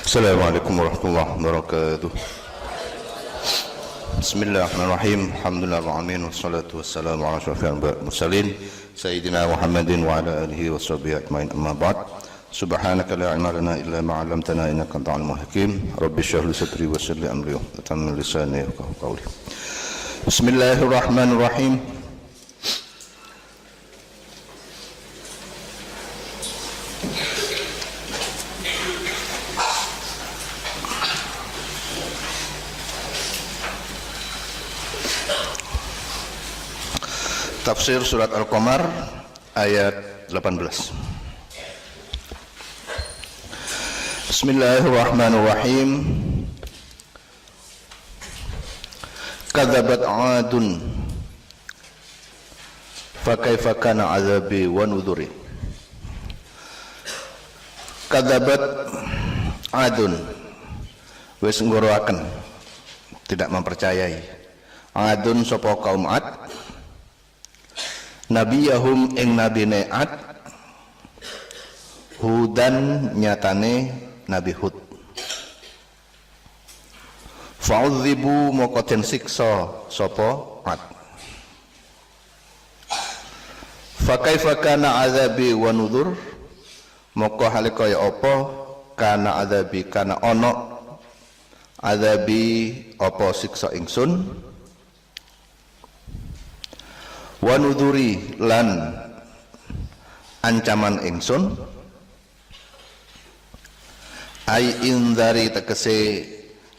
Assalamualaikum warahmatullahi wabarakatuh. Bismillahirrahmanirrahim. Alhamdulillahirrahmanirrahim. Wassalatu wassalamu ala asyrafil mursalin Sayyidina Muhammadin wa ala alihi wa sahbihi ajma'in, amma ba'd. Subhanaka la ilma lana illa ma 'allamtana innaka antal alimul hakim. Rabbi shrah li sadri wa yassir li amri wa tamim lisani yafqahu qawli. Bismillahirrahmanirrahim. Tafsir surat Al-Qamar ayat 18. Bismillahirrahmanirrahim. Kadzabat 'adun fa kaifa kana 'adzabi wa nudhuri. Kadzabat 'adun, wis nggoroaken, tidak mempercayai. 'Adun sapa kaum 'Ad, nabiyahum ing nabine 'Ad, Hudan nyatane Nabi Hud. Fa'udzibu moko den siksa sapa 'Ad. Fa kaifa kana 'adzabi wa nudhur, moko hale kaya apa kana 'adzabi kana ana adzabi apa siksa ingsun, wa nudhuri lan ancaman ingsun. Ai indari tegese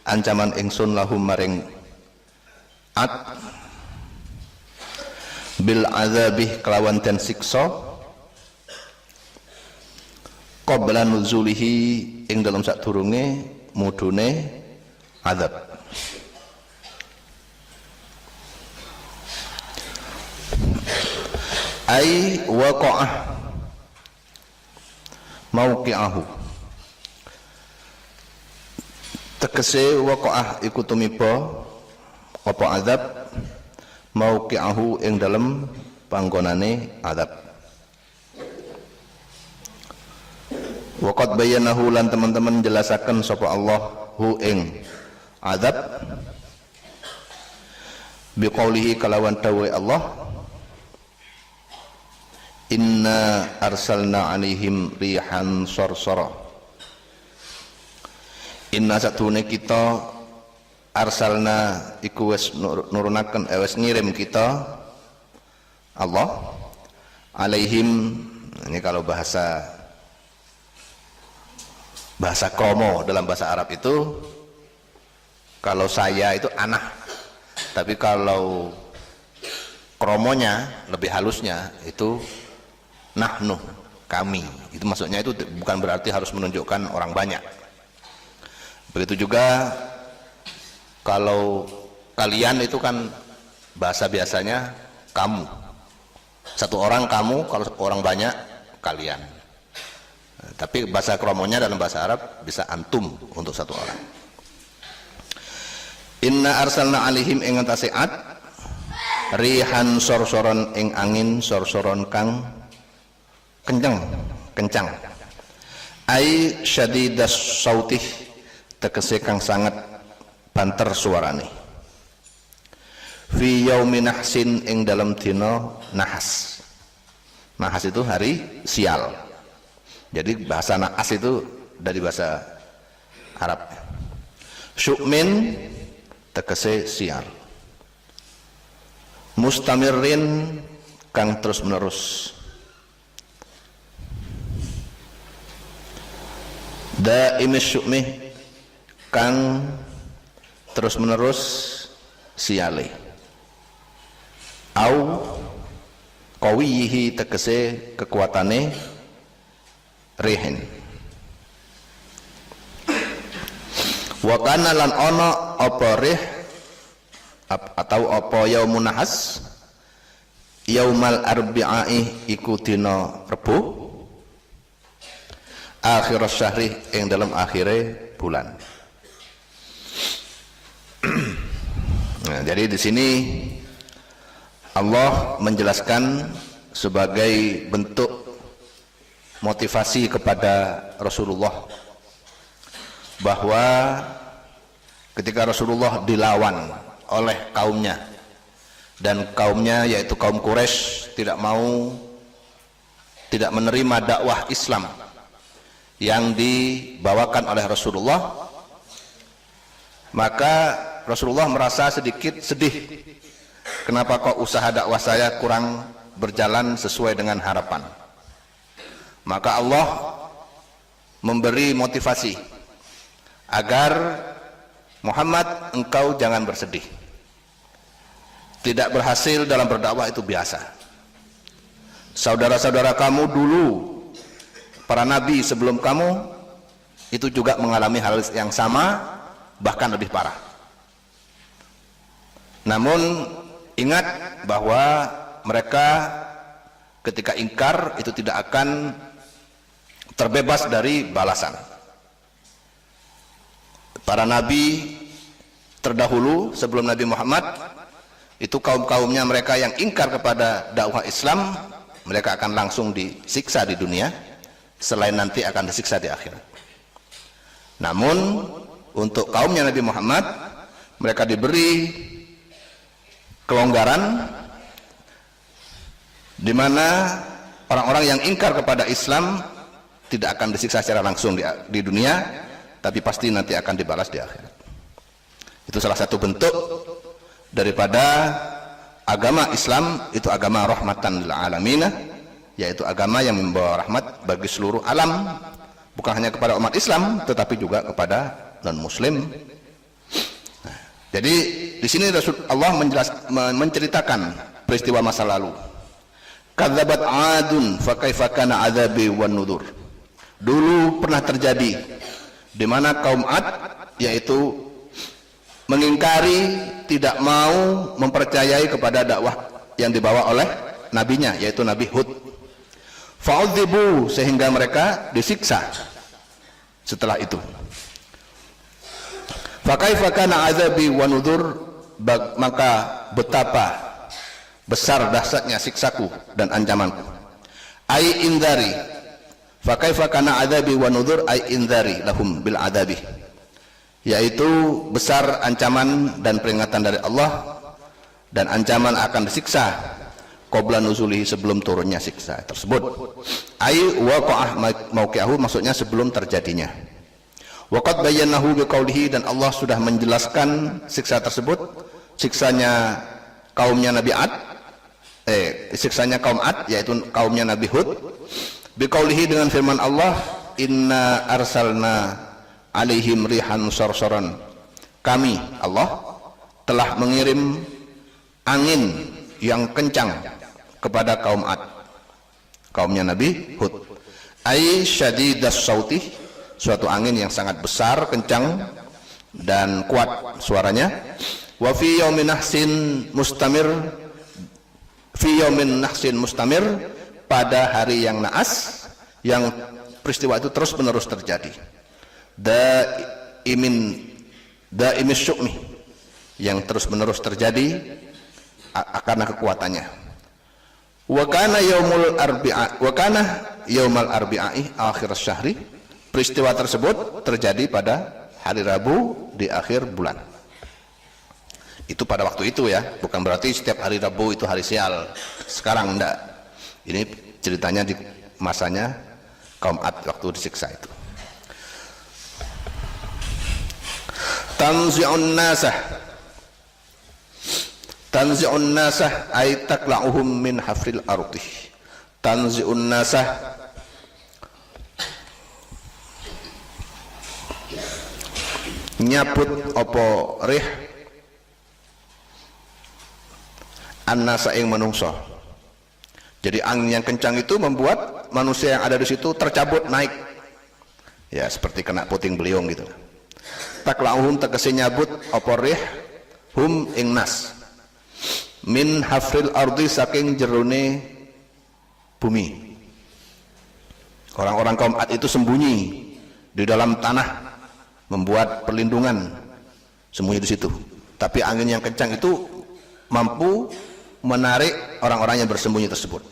ancaman ingsun lahum maring 'Ad bil azabih kelawan den siksa qabla nuzulihi ing dalam sadurunge mudune azab. Ai waqa'ah mauqi'ahu, tegese waqa'ah iku tumiba apa azab mauqi'ahu ing dalem panggonane azab. Waqad bayyanahu lan teman-teman jelasaken sapa Allah hu ing azab biqaulihi kalawan dawuh Allah, inna arsalna alaihim rihan sarsara. Inna satune kita arsalna iku wis nurunaken wis ngirim kita Allah alaihim. Ini kalau bahasa kromo dalam bahasa Arab itu, kalau saya itu anak, tapi kalau kromonya lebih halusnya itu nahnu, kami. Itu maksudnya, itu bukan berarti harus menunjukkan orang banyak. Begitu juga kalau kalian itu kan bahasa biasanya kamu, satu orang kamu, kalau orang banyak kalian. Tapi bahasa kromonya dalam bahasa Arab bisa antum untuk satu orang. Inna arsalna alaihim ing atase 'Ad rihan sorsoron ing angin sorsoron kang kencang. Ai syadidas sautih, tegese kang sangat banter suarane. Fi yaumi nahsin ing dalam dina nahas. Nahas itu hari sial. Jadi bahasa nahas itu dari bahasa Arab. Syu'min tegese sial. Mustamirin kang terus menerus. Daimis syu'mih kang terus menerus siale. Au qawiyihi tegese kekuatane rihin. Wa kana lan ana apa rih atau apa yaumun nahas, yaumal arbi'i iku dina Rebo, akhir syahri ing dalam akhire bulan. Nah, jadi di sini Allah menjelaskan sebagai bentuk motivasi kepada Rasulullah bahwa ketika Rasulullah dilawan oleh kaumnya, dan kaumnya yaitu kaum Quraisy tidak menerima dakwah Islam yang dibawakan oleh Rasulullah, maka Rasulullah merasa sedikit sedih, kenapa kok usaha dakwah saya kurang berjalan sesuai dengan harapan. Maka Allah memberi motivasi agar Muhammad, engkau jangan bersedih. Tidak berhasil dalam berdakwah itu biasa. Saudara-saudara kamu dulu, para nabi sebelum kamu, itu juga mengalami hal yang sama, bahkan lebih parah. Namun ingat bahwa mereka ketika ingkar itu tidak akan terbebas dari balasan. Para nabi terdahulu sebelum Nabi Muhammad itu kaum-kaumnya mereka yang ingkar kepada dakwah Islam, mereka akan langsung disiksa di dunia, selain nanti akan disiksa di akhirat. Namun untuk kaumnya Nabi Muhammad, mereka diberi kelonggaran di mana orang-orang yang ingkar kepada Islam tidak akan disiksa secara langsung di dunia, tapi pasti nanti akan dibalas di akhirat. Itu salah satu bentuk daripada agama Islam, itu agama rahmatan lil alamin, yaitu agama yang membawa rahmat bagi seluruh alam, bukan hanya kepada umat Islam tetapi juga kepada non muslim. Nah, jadi di sini Allah menceritakan peristiwa masa lalu. Kadzabat 'adun fa kaifa kana 'adzabi wan nudzur. Dulu pernah terjadi di mana kaum 'Ad yaitu mengingkari, tidak mau mempercayai kepada dakwah yang dibawa oleh nabinya, yaitu Nabi Hud. Fa'udzibu, sehingga mereka disiksa setelah itu. Fa kaifa kana 'adzabi wa nudzur, maka betapa besar dahsyatnya siksaku dan ancamanku. Ai indari, fa kaifa kana 'adzabi wa nudzur, ai indari lahum bil 'adzabi, yaitu besar ancaman dan peringatan dari Allah, dan ancaman akan disiksa qabla nuzulihi, sebelum turunnya siksa tersebut. Ai waqa'ah mauqi'ahu, maksudnya sebelum terjadinya. Waqad bayyanahu biqaulihi, dan Allah sudah menjelaskan siksa tersebut, siksanya kaumnya Nabi Ad, siksanya kaum Ad yaitu kaumnya Nabi Hud, biqaulihi, dengan firman Allah, inna arsalna alaihim rihan sorsoran, kami Allah telah mengirim angin yang kencang kepada kaum Ad, kaumnya Nabi Hud. Ai syadidas sauti, suatu angin yang sangat besar, kencang dan kuat suaranya. Wa fi yaumin nahsin mustamir, fi yaumin nahsin mustamir, pada hari yang naas, yang peristiwa itu terus menerus terjadi. Daimis syu'mi, yang terus menerus terjadi karena kekuatannya. Wa kana yaumul arbi'a, wa kana yaumal arbi'i akhir syahri, peristiwa tersebut terjadi pada hari Rabu di akhir bulan. Itu pada waktu itu ya, bukan berarti setiap hari Rabu itu hari sial. Sekarang enggak. Ini ceritanya di masanya kaum Ad waktu disiksa itu. Tanzi'un nasah, tanzi'un nasah ay takla'uhum min hafril ardi. Tanzi'un nasah, nyabut opo rih an-nasa ing manungsa. Jadi angin yang kencang itu membuat manusia yang ada di situ tercabut naik, ya seperti kena puting beliung gitu. Takla'uhum, tegese nyabut apa rih hum ing nas min hafril ardi, saking jerone bumi. Orang-orang kaum Ad itu sembunyi di dalam tanah, membuat perlindungan, sembunyi di situ. Tapi angin yang kencang itu mampu menarik orang-orang yang bersembunyi tersebut.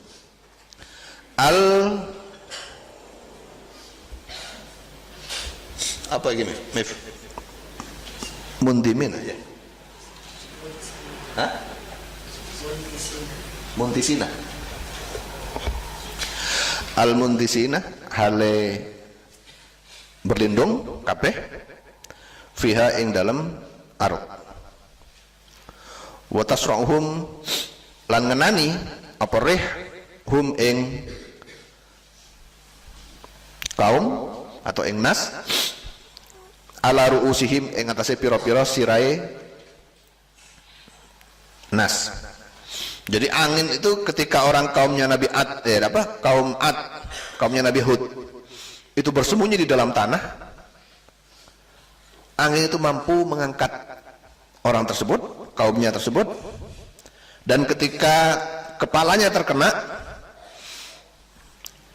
Apa gini? Mif. Mundimin aja. Hah? Muntisina. Al-muntisina hale berlindung kabeh fiha ing dalam aruk. Wa tasra'uhum lan ngenani apa rih hum ing kaum atau ing nas ala ru'usihim ing atase pira-pira sirae nas. Jadi angin itu ketika orang kaumnya Nabi Ad, kaumnya Nabi Hud itu bersembunyi di dalam tanah, angin itu mampu mengangkat orang tersebut, kaumnya tersebut, dan ketika kepalanya terkena,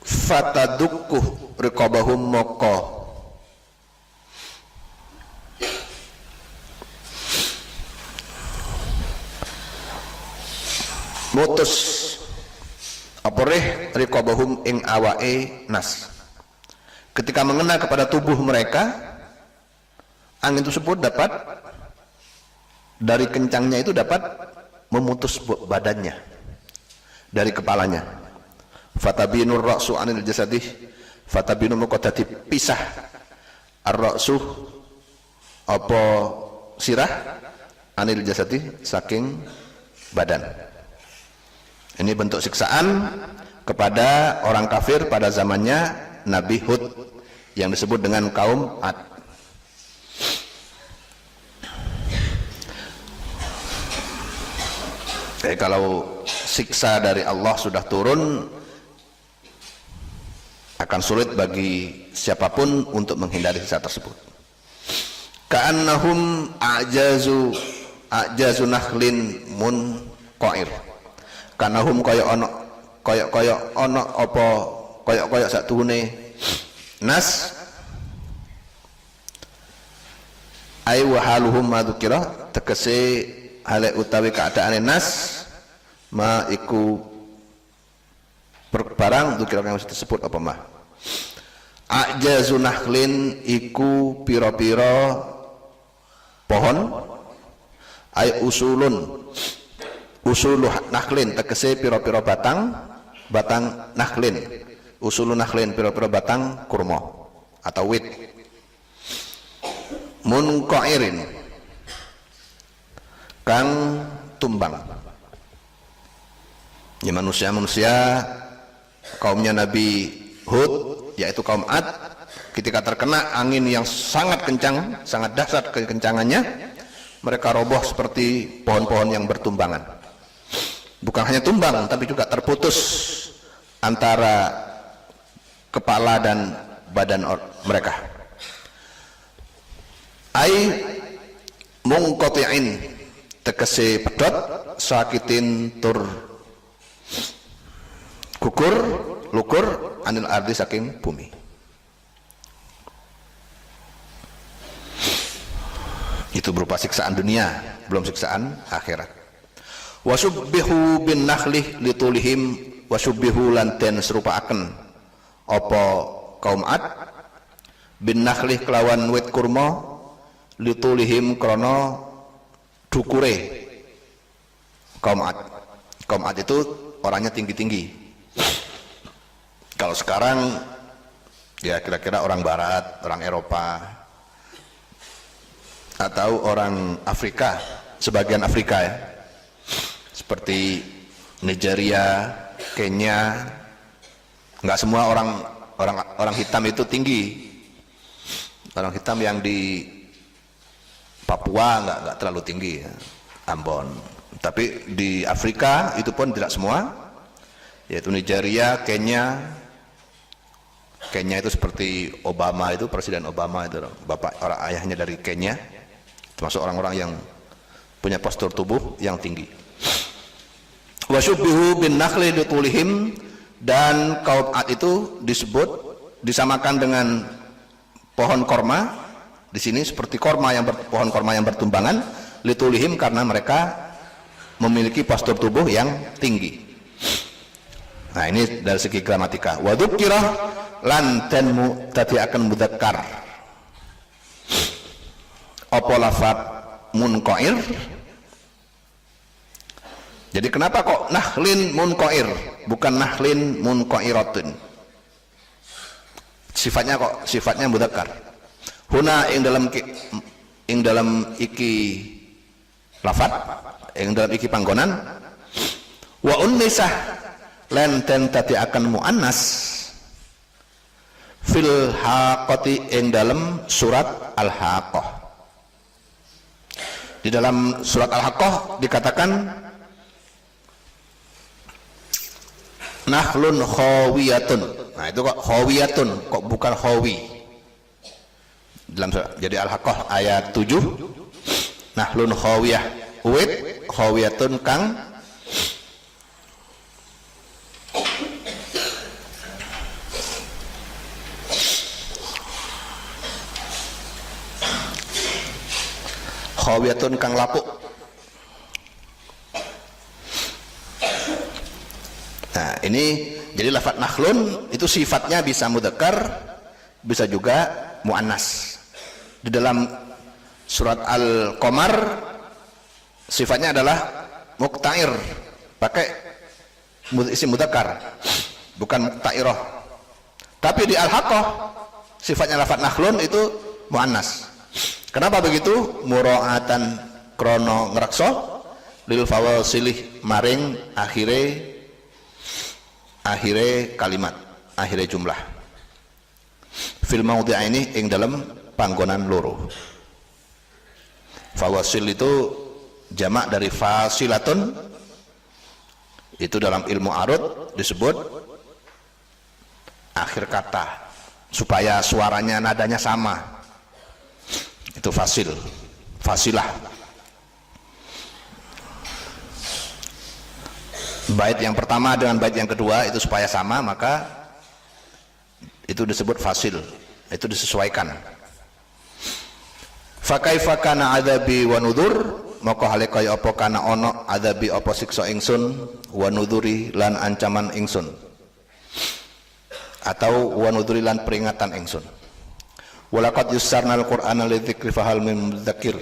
fatadukkuh riqabahum moko mutus aporeh riqabahum ing awae nas. Ketika mengena kepada tubuh mereka, angin tersebut dapat dari kencangnya itu dapat memutus badannya dari kepalanya. Fatabinur ra'su anil jasadih, fatabinu muqaddati pisah ar-ra'su apa sirah anil jasadih saking badan. Ini bentuk siksaan kepada orang kafir pada zamannya Nabi Hud yang disebut dengan kaum Ad. Jadi kalau siksa dari Allah sudah turun, akan sulit bagi siapapun untuk menghindari siksa tersebut. Ka'annahum a'jazu nakhlin munqair. Kanahum kaya ono apa kaya satuhune nas ay wa haluhum madzukira tegese hale utawi keadaane nas ma iku barang dzukira kang disebut apa mah ajazu nakhlin iku pira-pira pohon ay usuluh nakhlin tegese pira-pira batang nakhlin, usulu nakhlin pira-pira batang kurma atau wit munqairin kang tumbang. Ya manusia kaumnya Nabi Hud yaitu kaum Ad ketika terkena angin yang sangat kencang, sangat dahsyat kekencangannya, mereka roboh seperti pohon-pohon yang bertumbangan. Bukan hanya tumbang tapi juga terputus antara kepala dan badan mereka. Ai mungqati'in tegese pedot sakitin tur lukur anil ardi saking bumi. Itu berupa siksaan dunia, belum siksaan akhirat. Wasubbihu bin nakhlih litulihim wasubbihu lan den serupaaken apa kaum Ad bin nakhlih kelawan wit kurma litulihim krana dukure kaum Ad. Kaum Ad itu orangnya tinggi-tinggi. Kalau sekarang ya kira-kira orang barat, orang Eropa atau orang Afrika, sebagian Afrika ya. Seperti Nigeria, Kenya, nggak semua orang hitam itu tinggi. Orang hitam yang di Papua nggak terlalu tinggi, ya. Ambon. Tapi di Afrika itu pun tidak semua, yaitu Nigeria, Kenya. Kenya itu seperti Obama itu, Presiden Obama itu, bapak orang ayahnya dari Kenya, termasuk orang-orang yang punya postur tubuh yang tinggi. Wasyubbihu bin nakhli litulihim, dan kaum Ad itu disamakan dengan pohon korma di sini seperti pohon korma yang bertumbangan litulihim karena mereka memiliki postur tubuh yang tinggi. Nah ini dari segi gramatika. Wa dzukira lan tadi akan mudzakkar apa lafat munqair? Jadi kenapa kok nahlin munqair bukan nahlin munqairatun? Sifatnya mudzakkar. Huna ing dalam iki lafat, ing dalam iki panggonan, wa unnisah lan den dadi akan muannas fil haqati ing dalam surat Al-Haqqah. Di dalam surat Al-Haqqah dikatakan nahlun khawiyatun. Nah itu kok khawiyatun, kok bukan khawi. Dalam surat, jadi Al-Haqqah ayat 7, nahlun khawiyah, uwit khawiyatun kang khawiyatun kang lapuk. Nah ini jadi lafaz nakhlun itu sifatnya bisa mudzakkar, bisa juga muannas. Di dalam surat Al-Qamar sifatnya adalah muqtair, pakai isim mudzakkar, bukan muqtairah. Tapi di Al-Haqqah sifatnya lafaz nakhlun itu muannas. Kenapa begitu? Mura'atan krono ngrekso lil fawasilih maring akhire kalimat, akhire jumlah. Fil maudhi'aini ing dalam panggonan loro. Fawasil itu jamak dari fasilatun, itu dalam ilmu arud disebut akhir kata supaya suaranya nadanya sama, itu fasil, fasilah. Bait yang pertama dengan bait yang kedua itu supaya sama, maka itu disebut fasil, itu disesuaikan. Fa kaifa kana adzabi wa nudzur, maka hale kaya apa kana ana adzabi apa siksa ingsun, wa nudzuri lan ancaman ingsun, atau wa nudzuri lan peringatan ingsun. Walaqad yussarnal qur'ana lidzikri fahal min mudzakir,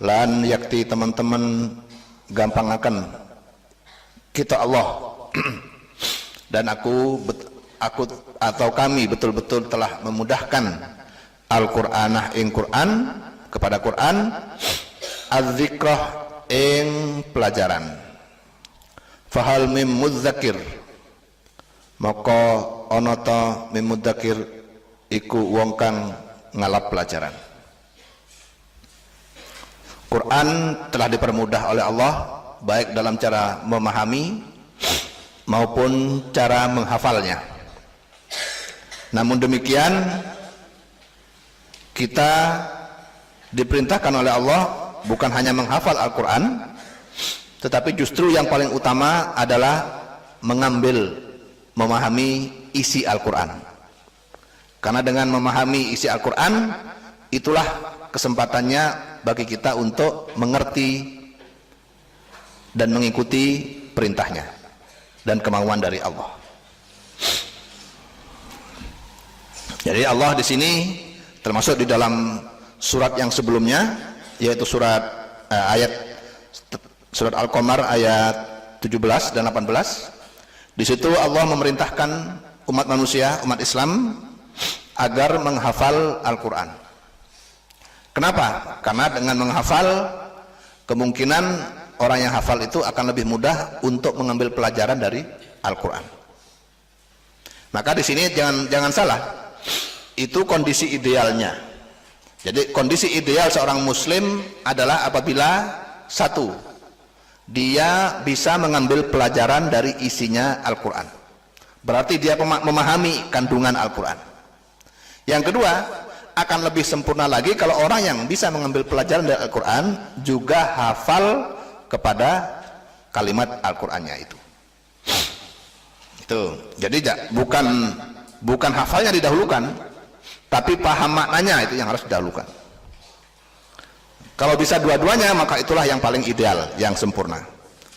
lan yakti teman-teman gampang akan kita Allah dan aku atau kami betul-betul telah memudahkan Al-Qur'anah ing Qur'an, kepada Qur'an az-zikrah ing pelajaran. Fahal mim mudzakir, maka ana ta mim mudzakir iku wong kang ngalap pelajaran. Quran telah dipermudah oleh Allah baik dalam cara memahami maupun cara menghafalnya. Namun demikian kita diperintahkan oleh Allah bukan hanya menghafal Al-Quran, tetapi justru yang paling utama adalah memahami isi Al-Quran. Karena dengan memahami isi Al-Quran, itulah kesempatannya bagi kita untuk mengerti dan mengikuti perintahnya dan kemauan dari Allah. Jadi Allah di sini termasuk di dalam surat yang sebelumnya, yaitu surat Al-Qamar ayat 17 dan 18. Di situ Allah memerintahkan umat manusia, umat Islam agar menghafal Al-Quran. Kenapa? Karena dengan menghafal kemungkinan orang yang hafal itu akan lebih mudah untuk mengambil pelajaran dari Al-Quran. Maka di sini jangan salah, itu kondisi idealnya. Jadi kondisi ideal seorang muslim adalah apabila satu, dia bisa mengambil pelajaran dari isinya Al-Quran, berarti dia memahami kandungan Al-Quran. Yang kedua, akan lebih sempurna lagi kalau orang yang bisa mengambil pelajaran dari Al-Quran juga hafal kepada kalimat Al-Qurannya itu. Jadi bukan hafalnya didahulukan, tapi paham maknanya itu yang harus didahulukan. Kalau bisa dua-duanya, maka itulah yang paling ideal, yang sempurna,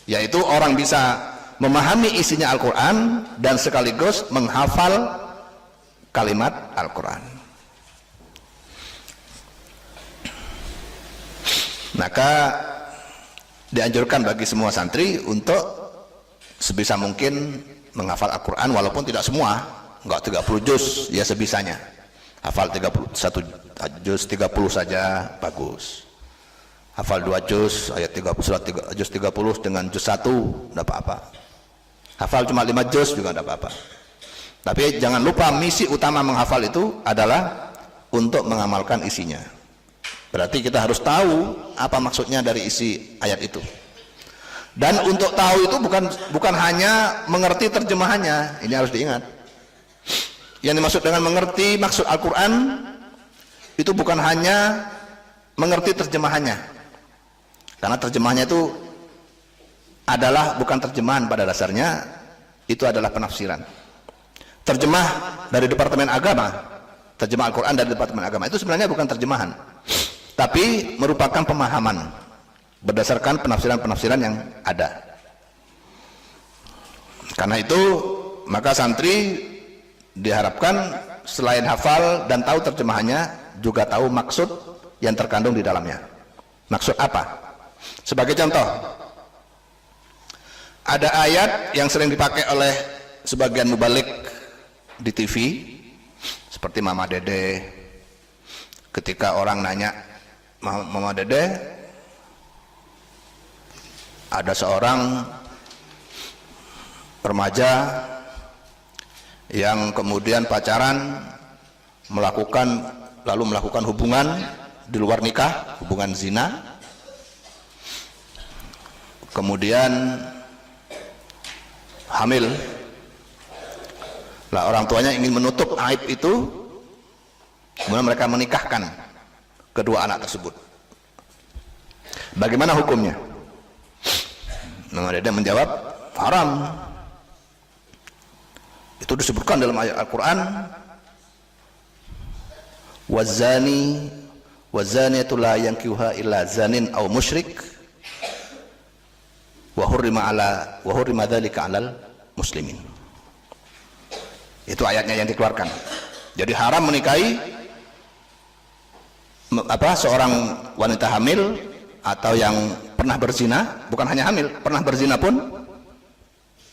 yaitu orang bisa memahami isinya Al-Quran dan sekaligus menghafal kalimat Al-Quran. Maka dianjurkan bagi semua santri untuk sebisa mungkin menghafal Al-Quran, walaupun tidak semua, enggak 30 juz, ya sebisanya. Hafal 31 juz 30 saja bagus. Hafal 2 juz ayat 30, surat juz 30 dengan juz 1 enggak apa-apa. Hafal cuma 5 juz juga enggak apa-apa. Tapi jangan lupa misi utama menghafal itu adalah untuk mengamalkan isinya. Berarti kita harus tahu apa maksudnya dari isi ayat itu. Dan untuk tahu itu bukan hanya mengerti terjemahannya, ini harus diingat. Yang dimaksud dengan mengerti maksud Al-Quran itu bukan hanya mengerti terjemahannya, karena terjemahannya itu adalah bukan terjemahan pada dasarnya, itu adalah penafsiran. Terjemah dari Departemen Agama, terjemah Al-Quran dari Departemen Agama itu sebenarnya bukan terjemahan, tapi merupakan pemahaman berdasarkan penafsiran-penafsiran yang ada. Karena itu maka santri diharapkan selain hafal dan tahu terjemahannya, juga tahu maksud yang terkandung di dalamnya. Maksud apa? Sebagai contoh, ada ayat yang sering dipakai oleh sebagian mubalik di TV, seperti Mama Dede. Ketika orang nanya, Mama Dede, ada seorang remaja yang kemudian pacaran, lalu melakukan hubungan di luar nikah, hubungan zina, kemudian hamil. Lah orang tuanya ingin menutup aib itu, kemudian mereka menikahkan kedua anak tersebut. Bagaimana hukumnya? Mama Dede menjawab, haram. Itu disebutkan dalam ayat Al-Quran, wazani wazaniyatu la yankihuha illa zanin aw musyrik wa hurrima dzalika 'alal muslimin. Itu ayatnya yang dikeluarkan. Jadi haram menikahi seorang wanita hamil atau yang pernah berzina, bukan hanya hamil, pernah berzina pun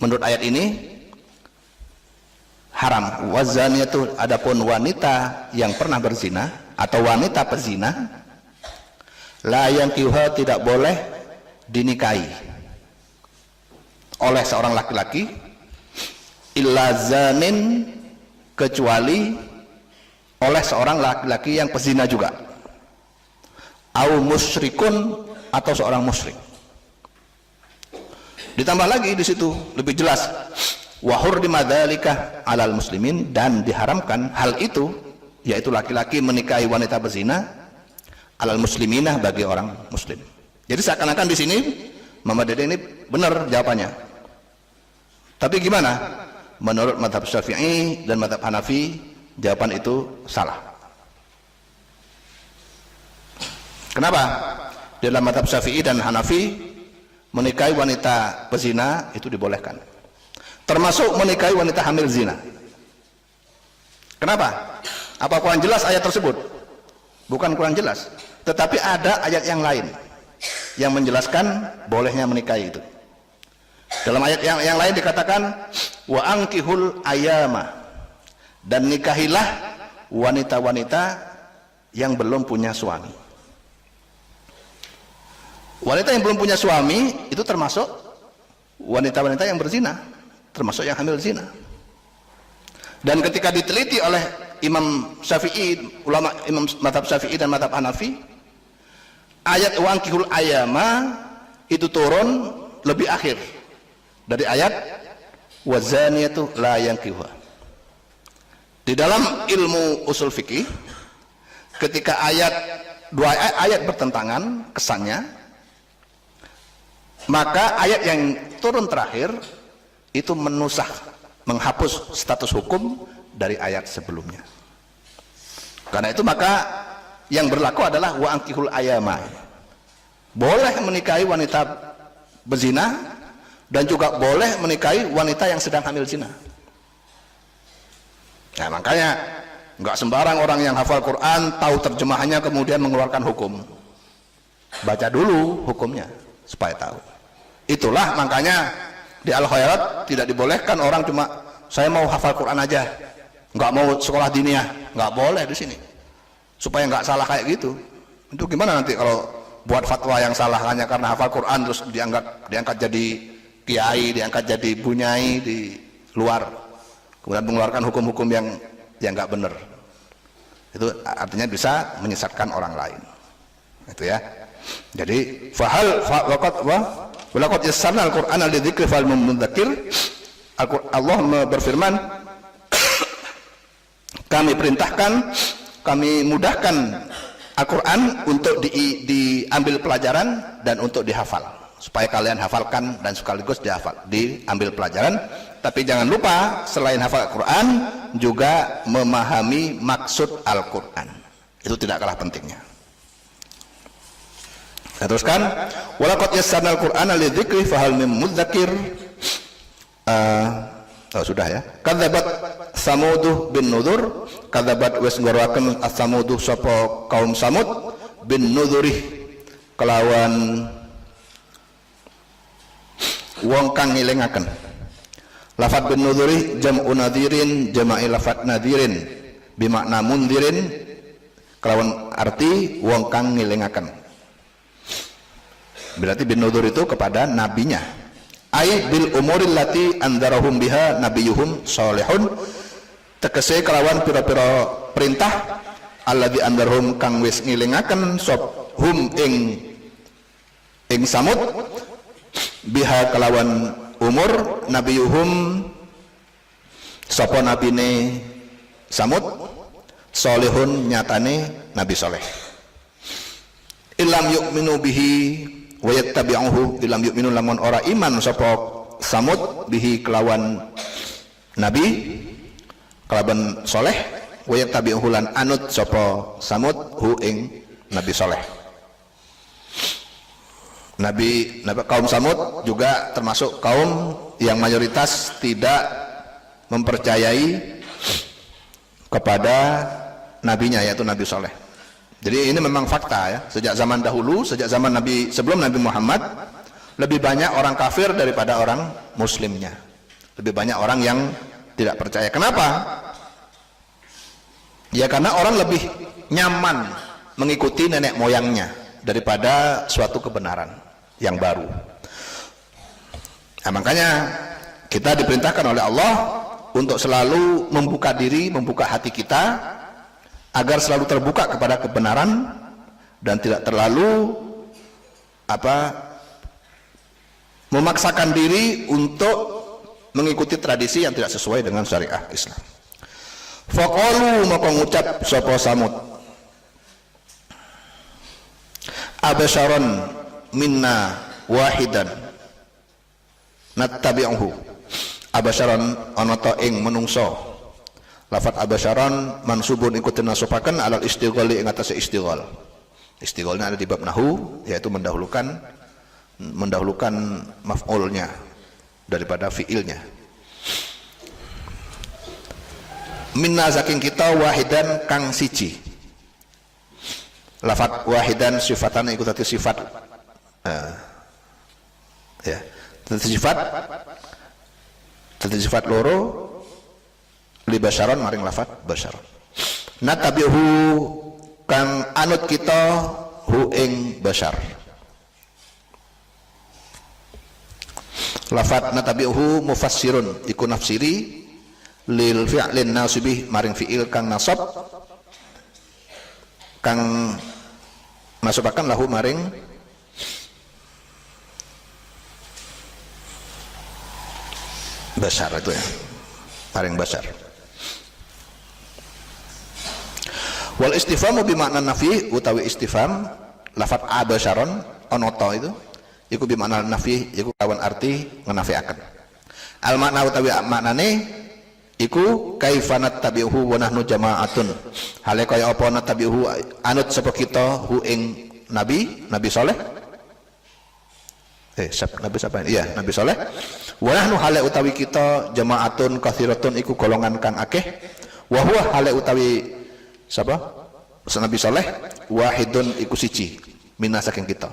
menurut ayat ini haram. Wazaniyatu, adapun wanita yang pernah berzina atau wanita pezina, la yankihuha, tidak boleh dinikahi oleh seorang laki-laki, illa zanin, kecuali oleh seorang laki-laki yang pezina juga, au musyrikun, atau seorang musyrik. Ditambah lagi di situ lebih jelas, wa hurrima dzalika 'alal muslimin, dan diharamkan hal itu, yaitu laki-laki menikahi wanita berzina, 'alal musliminah, bagi orang muslim. Jadi seakan-akan di sini Mama Dede ini benar jawabannya. Tapi gimana? Menurut mazhab Syafi'i dan mazhab Hanafi, jawaban itu salah. Kenapa? Dalam mazhab Syafi'i dan Hanafi, menikahi wanita pezina itu dibolehkan, termasuk menikahi wanita hamil zina. Kenapa? Apa kurang jelas ayat tersebut? Bukan kurang jelas, tetapi ada ayat yang lain yang menjelaskan bolehnya menikahi itu. Dalam ayat yang lain dikatakan, wa ankihul ayama, dan nikahilah wanita-wanita yang belum punya suami. Wanita yang belum punya suami itu termasuk wanita-wanita yang berzina, termasuk yang hamil zina. Dan ketika diteliti oleh Imam Syafi'i, ulama Imam mazhab Syafi'i dan mazhab Hanafi, ayat wa ankihul ayama itu turun lebih akhir dari ayat wazaniyatu la yankihuha. Di dalam ilmu usul fikih, ketika dua ayat bertentangan kesannya, maka ayat yang turun terakhir itu menusakh, menghapus status hukum dari ayat sebelumnya. Karena itu maka yang berlaku adalah wa ankihul ayama, boleh menikahi wanita berzina dan juga boleh menikahi wanita yang sedang hamil zina. Nah, makanya nggak sembarang orang yang hafal Quran tahu terjemahannya kemudian mengeluarkan hukum. baca dulu hukumnya supaya tahu. Itulah makanya di Al-Khairat tidak dibolehkan orang cuma saya mau hafal Quran aja, nggak mau sekolah diniyah, nggak boleh di sini, supaya nggak salah kayak gitu. Itu gimana nanti kalau buat fatwa yang salah hanya karena hafal Quran terus diangkat jadi kiai, diangkat jadi bunyai di luar, kemudian mengeluarkan hukum-hukum yang nggak benar. Itu artinya bisa menyesatkan orang lain. Itu ya. Jadi walaqad yassarna al-Qur'ana lidzikri fahal min mudzakir. Allah berfirman, kami perintahkan, kami mudahkan Al-Quran untuk diambil pelajaran dan untuk dihafal, supaya kalian hafalkan dan sekaligus diambil pelajaran. Tapi jangan lupa selain hafal Al-Quran juga memahami maksud Al-Quran, itu tidak kalah pentingnya. Saya teruskan, walaqad yassarna al-Qur'ana lidzikri fahal min mudzakir. Sudah ya. Kadzabat Samuduh bin Nudzur, kadzabat wis ngoroaken as-Samuduh sapa kaum Samud bin Nudzurih kelawan wong kang ngelingaken. Lafat bin Nudzurih jam'u nadhirin, jama'i lafat nadhirin bimakna mundhirin kelawan arti wong kang ngelingaken. Berarti bin Nudzur itu kepada nabinya. Ai bil umuril lati andarahum biha nabiyuhum salihun, tegese kelawan pira-pira perintah alladzi andarhum kang wis ngilingaken sop hum ing Samud biha kelawan umur nabiyuhum sapa nabine Samud salihun nyatane nabi saleh. Ilam yu'minu bihi wa yattabi'uhu, ilam yu'minu lamun ora iman sapa Samud bihi kelawan nabi kelawan soleh, wa yattabi'uhu lan anut sapa Samud hu ing nabi soleh. Nabi kaum Samud juga termasuk kaum yang mayoritas tidak mempercayai kepada nabinya, yaitu Nabi Soleh. Jadi ini memang fakta ya, sejak zaman dahulu, sejak zaman Nabi, sebelum Nabi Muhammad, lebih banyak orang kafir daripada orang muslimnya, lebih banyak orang yang tidak percaya. Kenapa? Ya karena orang lebih nyaman mengikuti nenek moyangnya daripada suatu kebenaran yang baru. Nah, makanya kita diperintahkan oleh Allah untuk selalu membuka diri, membuka hati kita agar selalu terbuka kepada kebenaran dan tidak terlalu memaksakan diri untuk mengikuti tradisi yang tidak sesuai dengan syariah Islam. Faqalu maka ngucap sapa Samud, abasharon minna wahidan nattabi'uhu. Abasharon ana ta ing menungso. Lafat abasharon mansubun ikutin nasupaken alal istighali ing atase istighal. Istighalnya ada di bab nahu, yaitu mendahulukan maf'ulnya daripada fiilnya. Minna saking kita wahidan kang siji. Lafat wahidan sifatan iku tadi sifat ya. Tadi sifat loro li basyaron maring lafat basyaron. Natabihu kang anut kita hu ing basyar. Lafat natabihu mufassirun iku nafsiri lil fi'lin nasibih maring fi'il kang nasab kang masubakan lahu maring basyar, itu ya, maring basyar. Wal istifamu bimakna nafi utawi istifham lafat abasharon onoto itu iku bimakna nafi iku kawan arti ngenafiaken. Al makna utawi maknane iku kaifanat tabi'uhu wa nahnu jama'atun, hale kaya apa natabi'uhu anut sapa kita hu ing nabi saleh. Nabi siapa ini? Iya, Nabi saleh. Wa nahnu hale utawi kita jama'atun kathiratun iku golongan kang akeh. Wa huwa hale utawi siapa? Nabi saleh wahidun iku siji minna saking kita.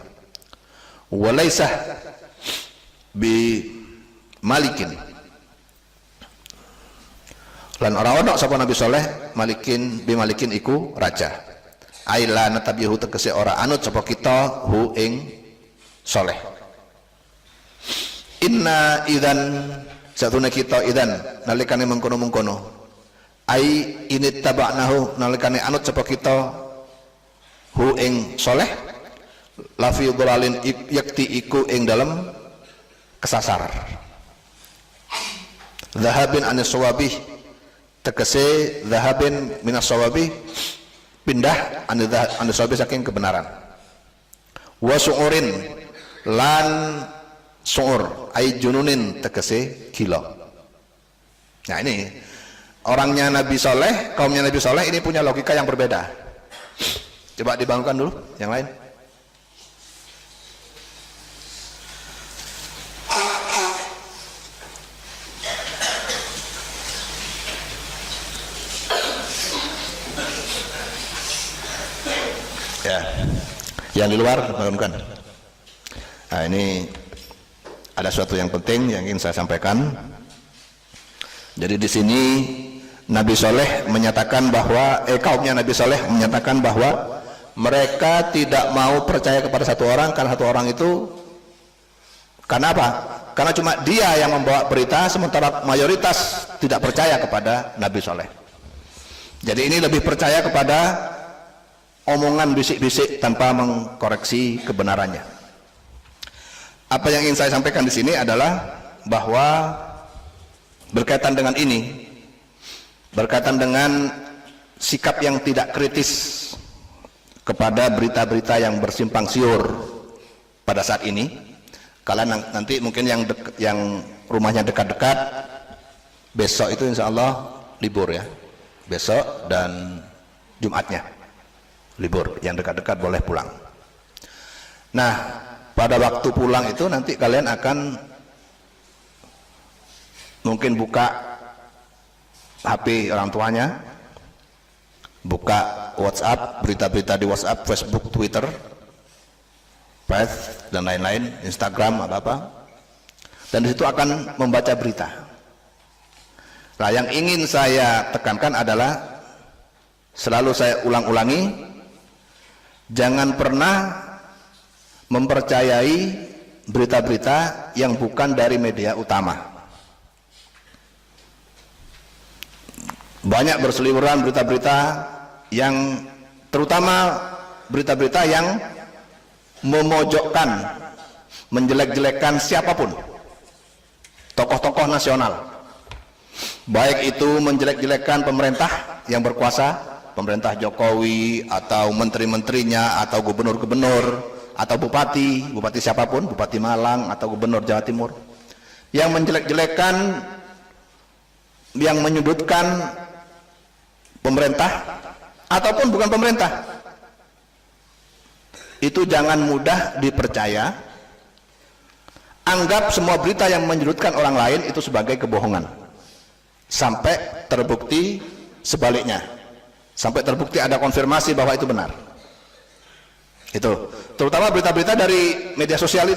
Walaisa bi malikin, lan ora ono sapa Nabi Saleh malikin bi malikin iku raja. Aila natabihu tegese ora anut sapa kita hu ing Saleh. Inna idzan satuna kita idzan nalikane mengkono-mengkono. Ai ini taba'nahu nalikane anut sapa kita hu ing Saleh lafi dhalalin yakti iku ing dalem kesasar. Dhahabin anis sawabih tegese dhahabin minas sawabih pindah anis sawabih saking kebenaran. Wa su'urin lan su'ur ai jununin tegese gila. Nah ini orangnya Nabi Saleh, kaumnya Nabi Saleh ini punya logika yang berbeda. Coba dibangunkan dulu yang lain. Ya, yang di luar bangunkan. Nah ini ada sesuatu yang penting yang ingin saya sampaikan. Jadi di sini Nabi Saleh menyatakan bahwa kaumnya Nabi Saleh menyatakan bahwa mereka tidak mau percaya kepada satu orang karena satu orang itu karena apa? Karena cuma dia yang membawa berita, sementara mayoritas tidak percaya kepada Nabi Saleh. Jadi ini lebih percaya kepada omongan bisik-bisik tanpa mengkoreksi kebenarannya. Apa yang ingin saya sampaikan di sini adalah bahwa berkaitan dengan ini, berkaitan dengan sikap yang tidak kritis kepada berita-berita yang bersimpang siur pada saat ini. Kalian nanti mungkin yang rumahnya dekat-dekat, besok itu insya Allah libur ya, besok dan Jumatnya libur, yang dekat-dekat boleh pulang. Nah pada waktu pulang itu nanti kalian akan mungkin buka HP orang tuanya, buka WhatsApp, berita-berita di WhatsApp, Facebook, Twitter, Face dan lain-lain, Instagram apa-apa, dan disitu akan membaca berita. Nah yang ingin saya tekankan adalah selalu saya ulang-ulangi, jangan pernah mempercayai berita-berita yang bukan dari media utama. Banyak berseliweran berita-berita yang, terutama berita-berita yang memojokkan, menjelek-jelekkan siapapun, tokoh-tokoh nasional, baik itu menjelek-jelekkan pemerintah yang berkuasa, pemerintah Jokowi atau menteri-menterinya atau gubernur-gubernur atau bupati siapapun, bupati Malang atau gubernur Jawa Timur, yang menjelek-jelekkan, yang menyudutkan pemerintah ataupun bukan pemerintah, itu jangan mudah dipercaya. Anggap semua berita yang menyudutkan orang lain itu sebagai kebohongan sampai terbukti sebaliknya, sampai terbukti ada konfirmasi bahwa itu benar. Itu terutama berita-berita dari media sosial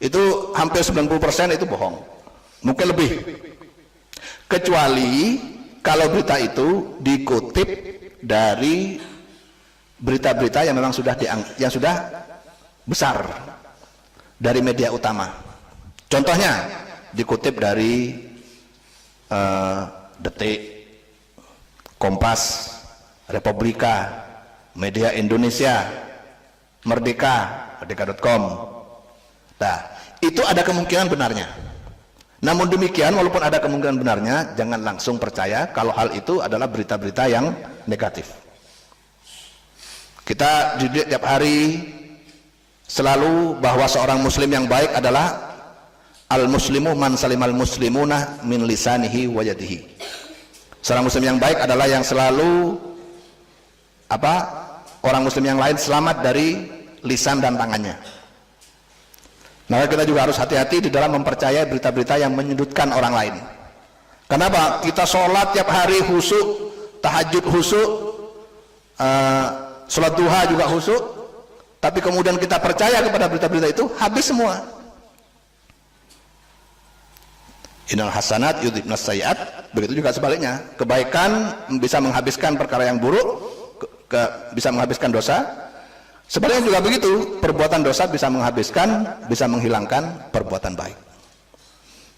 itu hampir 90% itu bohong, mungkin lebih, kecuali kalau berita itu dikutip dari berita-berita yang memang sudah besar dari media utama. Contohnya dikutip dari Detik, Kompas, Republika, Media Indonesia, Merdeka.com. Nah, itu ada kemungkinan benarnya. Namun demikian, walaupun ada kemungkinan benarnya, jangan langsung percaya kalau hal itu adalah berita-berita yang negatif. Kita dididik tiap hari selalu bahwa seorang muslim yang baik adalah al-muslimu man salimal muslimuna min lisanihi wa yadihi. Seorang muslim yang baik adalah yang selalu orang muslim yang lain selamat dari lisan dan tangannya. Maka kita juga harus hati-hati di dalam mempercayai berita-berita yang menyudutkan orang lain. Kenapa? Kita sholat tiap hari khusyuk, tahajud khusyuk, sholat duha juga khusyuk, tapi kemudian kita percaya kepada berita-berita itu, habis semua. Innal hasanat yudhibnas sayyi'at, begitu juga sebaliknya. Kebaikan bisa menghabiskan perkara yang buruk, bisa menghabiskan dosa. Sebaliknya juga begitu, perbuatan dosa bisa bisa menghilangkan perbuatan baik.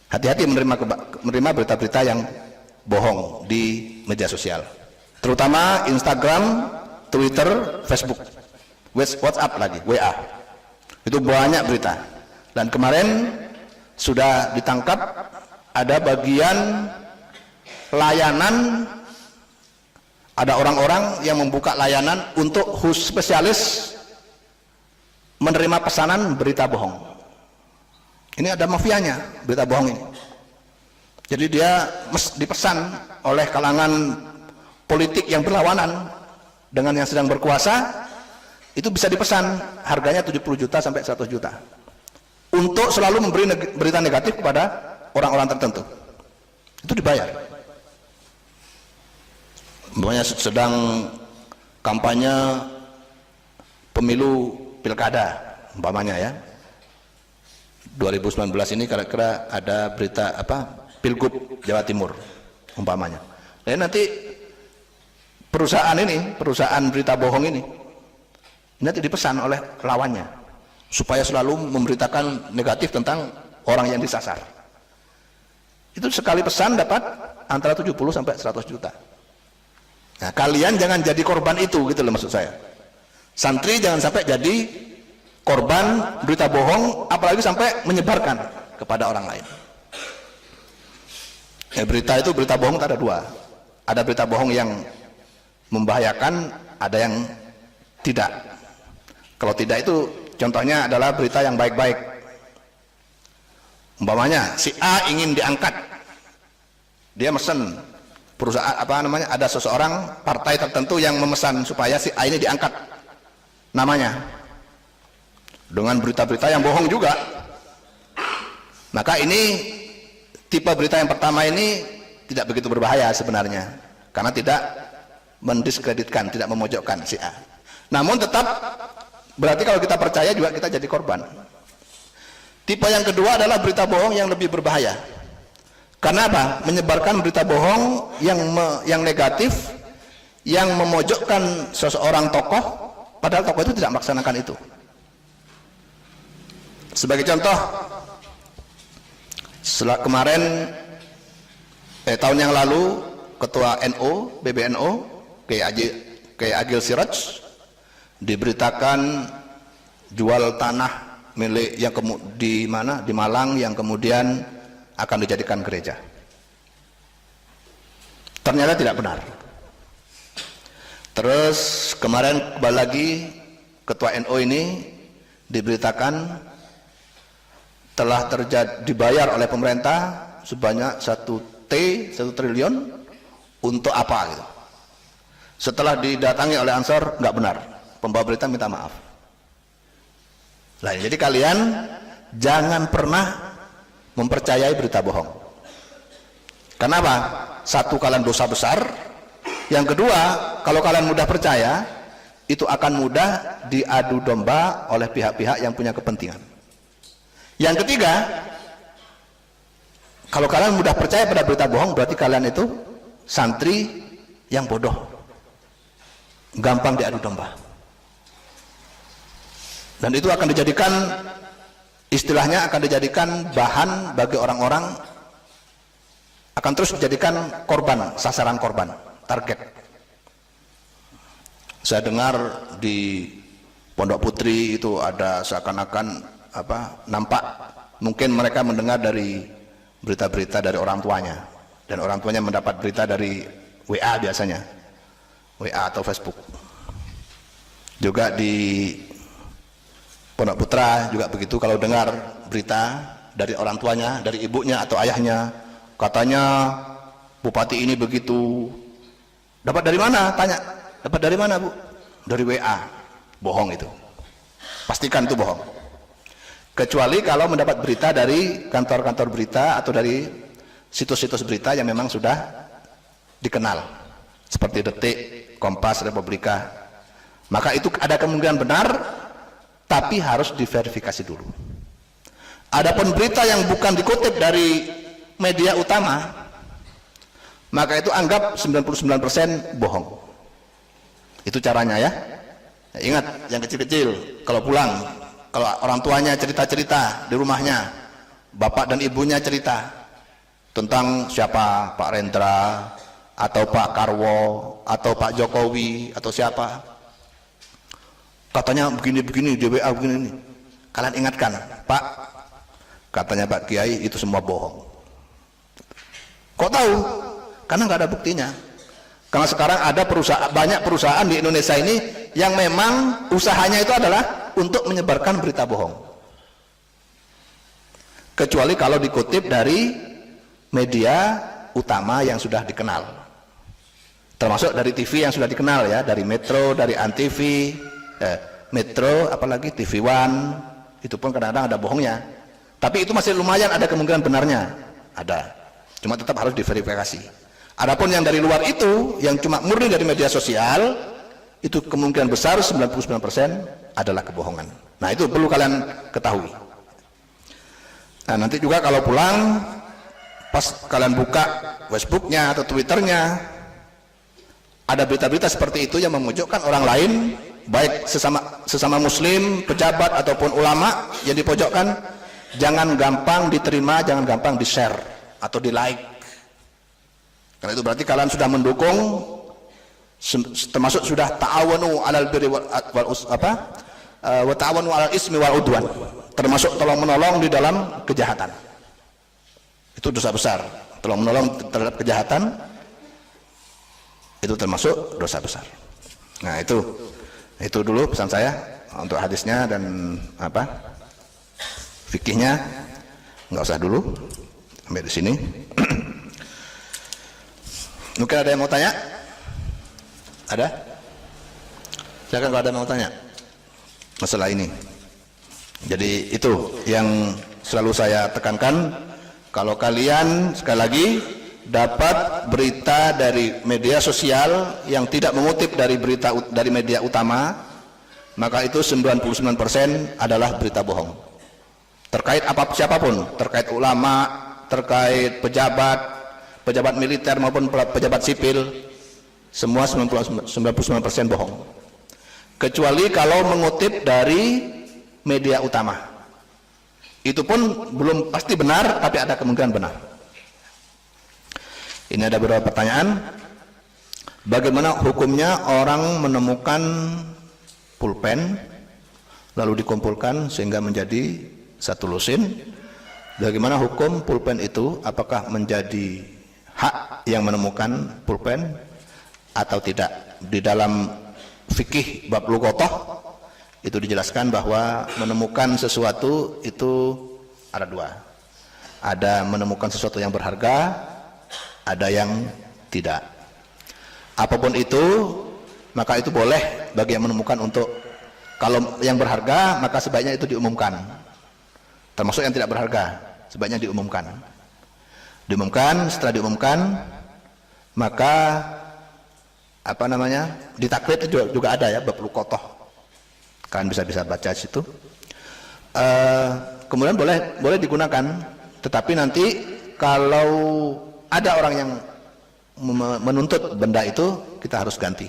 Hati-hati menerima berita-berita yang bohong di media sosial, terutama Instagram, Twitter, Facebook, WhatsApp lagi, WA. Itu banyak berita. Dan kemarin sudah ditangkap ada bagian layanan, ada orang-orang yang membuka layanan untuk khusus spesialis menerima pesanan berita bohong. Ini ada mafianya berita bohong ini. Jadi dia dipesan oleh kalangan politik yang berlawanan dengan yang sedang berkuasa, itu bisa dipesan, harganya 70 juta sampai 100 juta untuk selalu memberi berita negatif kepada orang-orang tertentu. Itu dibayar. Umpamanya sedang kampanye pemilu pilkada, umpamanya ya, 2019 ini kira-kira ada berita Pilgub Jawa Timur umpamanya. Dan nanti perusahaan berita bohong ini nanti dipesan oleh lawannya supaya selalu memberitakan negatif tentang orang yang disasar. Itu sekali pesan dapat antara 70 sampai 100 juta. Nah, kalian jangan jadi korban itu, gitu loh maksud saya. Santri jangan sampai jadi korban berita bohong, apalagi sampai menyebarkan kepada orang lain. Ya, berita bohong ada dua. Ada berita bohong yang membahayakan, ada yang tidak. Kalau tidak itu contohnya adalah berita yang baik-baik. Umpamanya si A ingin diangkat, dia mesen perusahaan ada seseorang partai tertentu yang memesan supaya si A ini diangkat namanya dengan berita-berita yang bohong juga. Maka ini tipe berita yang pertama ini tidak begitu berbahaya sebenarnya, karena tidak mendiskreditkan, tidak memojokkan si A. Namun tetap berarti kalau kita percaya juga kita jadi korban. Tipe yang kedua adalah berita bohong yang lebih berbahaya. Karena apa? Menyebarkan berita bohong yang negatif, yang memojokkan seseorang tokoh, padahal tokoh itu tidak melaksanakan itu. Sebagai contoh, setelah kemarin tahun yang lalu ketua NU, PBNU, Kiai Agil Siraj diberitakan jual tanah milik yang di Malang yang kemudian akan dijadikan gereja. Ternyata tidak benar. Terus kemarin kembali lagi ketua NU ini diberitakan telah dibayar oleh pemerintah sebanyak 1 triliun untuk apa gitu. Setelah didatangi oleh Ansor, nggak benar. Pembawa berita minta maaf. Nah, jadi kalian jangan pernah mempercayai berita bohong. Kenapa? Satu, kalian dosa besar. Yang kedua, kalau kalian mudah percaya, itu akan mudah diadu domba oleh pihak-pihak yang punya kepentingan. Yang ketiga, kalau kalian mudah percaya pada berita bohong, berarti kalian itu santri yang bodoh, gampang diadu domba. Dan itu akan dijadikan, istilahnya akan dijadikan bahan bagi orang-orang, akan terus dijadikan korban, sasaran korban, target. Saya dengar di Pondok Putri itu ada seakan-akan nampak mungkin mereka mendengar dari berita-berita dari orang tuanya, dan orang tuanya mendapat berita dari WA, biasanya WA atau Facebook. Juga di Pondok Putra juga begitu, kalau dengar berita dari orang tuanya, dari ibunya atau ayahnya, katanya bupati ini begitu. Dapat dari mana? Tanya. Dapat dari mana, Bu? Dari WA. Bohong itu. Pastikan itu bohong. Kecuali kalau mendapat berita dari kantor-kantor berita atau dari situs-situs berita yang memang sudah dikenal, seperti Detik, Kompas, Republika. Maka itu ada kemungkinan benar, tapi harus diverifikasi dulu. Adapun berita yang bukan dikutip dari media utama, maka itu anggap 99% bohong. Itu caranya ya. Ingat, yang kecil-kecil kalau pulang, kalau orang tuanya cerita-cerita di rumahnya, bapak dan ibunya cerita tentang siapa, Pak Rendra atau Pak Karwo atau Pak Jokowi atau siapa, katanya begini-begini di WA begini, kalian ingatkan, Pak, katanya Pak Kiai itu semua bohong. Kok tahu? Karena nggak ada buktinya. Karena sekarang ada banyak perusahaan di Indonesia ini yang memang usahanya itu adalah untuk menyebarkan berita bohong. Kecuali kalau dikutip dari media utama yang sudah dikenal. Termasuk dari TV yang sudah dikenal ya, dari Metro, dari Antv, Metro, apalagi TV One, itu pun kadang-kadang ada bohongnya. Tapi itu masih lumayan ada kemungkinan benarnya, ada. Cuma tetap harus diverifikasi. Adapun yang dari luar itu, yang cuma murni dari media sosial, itu kemungkinan besar 99% adalah kebohongan. Nah, itu perlu kalian ketahui. Nah, nanti juga kalau pulang, pas kalian buka Facebooknya atau Twitternya, ada berita-berita seperti itu yang memojokkan orang lain, baik sesama muslim, pejabat ataupun ulama yang dipojokkan, jangan gampang diterima, jangan gampang di-share atau di-like. Karena itu berarti kalian sudah mendukung, termasuk sudah ta'awanu 'alal birri wa ta'awanu 'alal ismi wal udwan, termasuk tolong menolong di dalam kejahatan. Itu dosa besar. Tolong menolong terhadap kejahatan itu termasuk dosa besar. Nah, itu dulu pesan saya untuk hadisnya dan fikihnya nggak usah dulu sampai di sini. Mungkin ada yang mau tanya? Ada? Silakan kalau ada yang mau tanya masalah ini. Jadi itu yang selalu saya tekankan, kalau kalian sekali lagi dapat berita dari media sosial yang tidak mengutip dari berita dari media utama, maka itu 99% adalah berita bohong. Terkait siapapun, terkait ulama, terkait pejabat militer maupun pejabat sipil, semua 99% bohong. Kecuali kalau mengutip dari media utama. Itu pun belum pasti benar, tapi ada kemungkinan benar. Ini ada beberapa pertanyaan. Bagaimana hukumnya orang menemukan pulpen lalu dikumpulkan sehingga menjadi satu lusin? Bagaimana hukum pulpen itu? Apakah menjadi hak yang menemukan pulpen atau tidak? Di dalam fikih bab lughah itu dijelaskan bahwa menemukan sesuatu itu ada dua. Ada menemukan sesuatu yang berharga, ada yang tidak. Apapun itu, maka itu boleh bagi yang menemukan untuk, kalau yang berharga maka sebaiknya itu diumumkan. Termasuk yang tidak berharga, sebaiknya diumumkan. Setelah diumumkan, maka di takrib juga ada ya, bab luqathah. Kalian bisa baca di situ. Kemudian boleh digunakan, tetapi nanti kalau ada orang yang menuntut benda itu, kita harus ganti.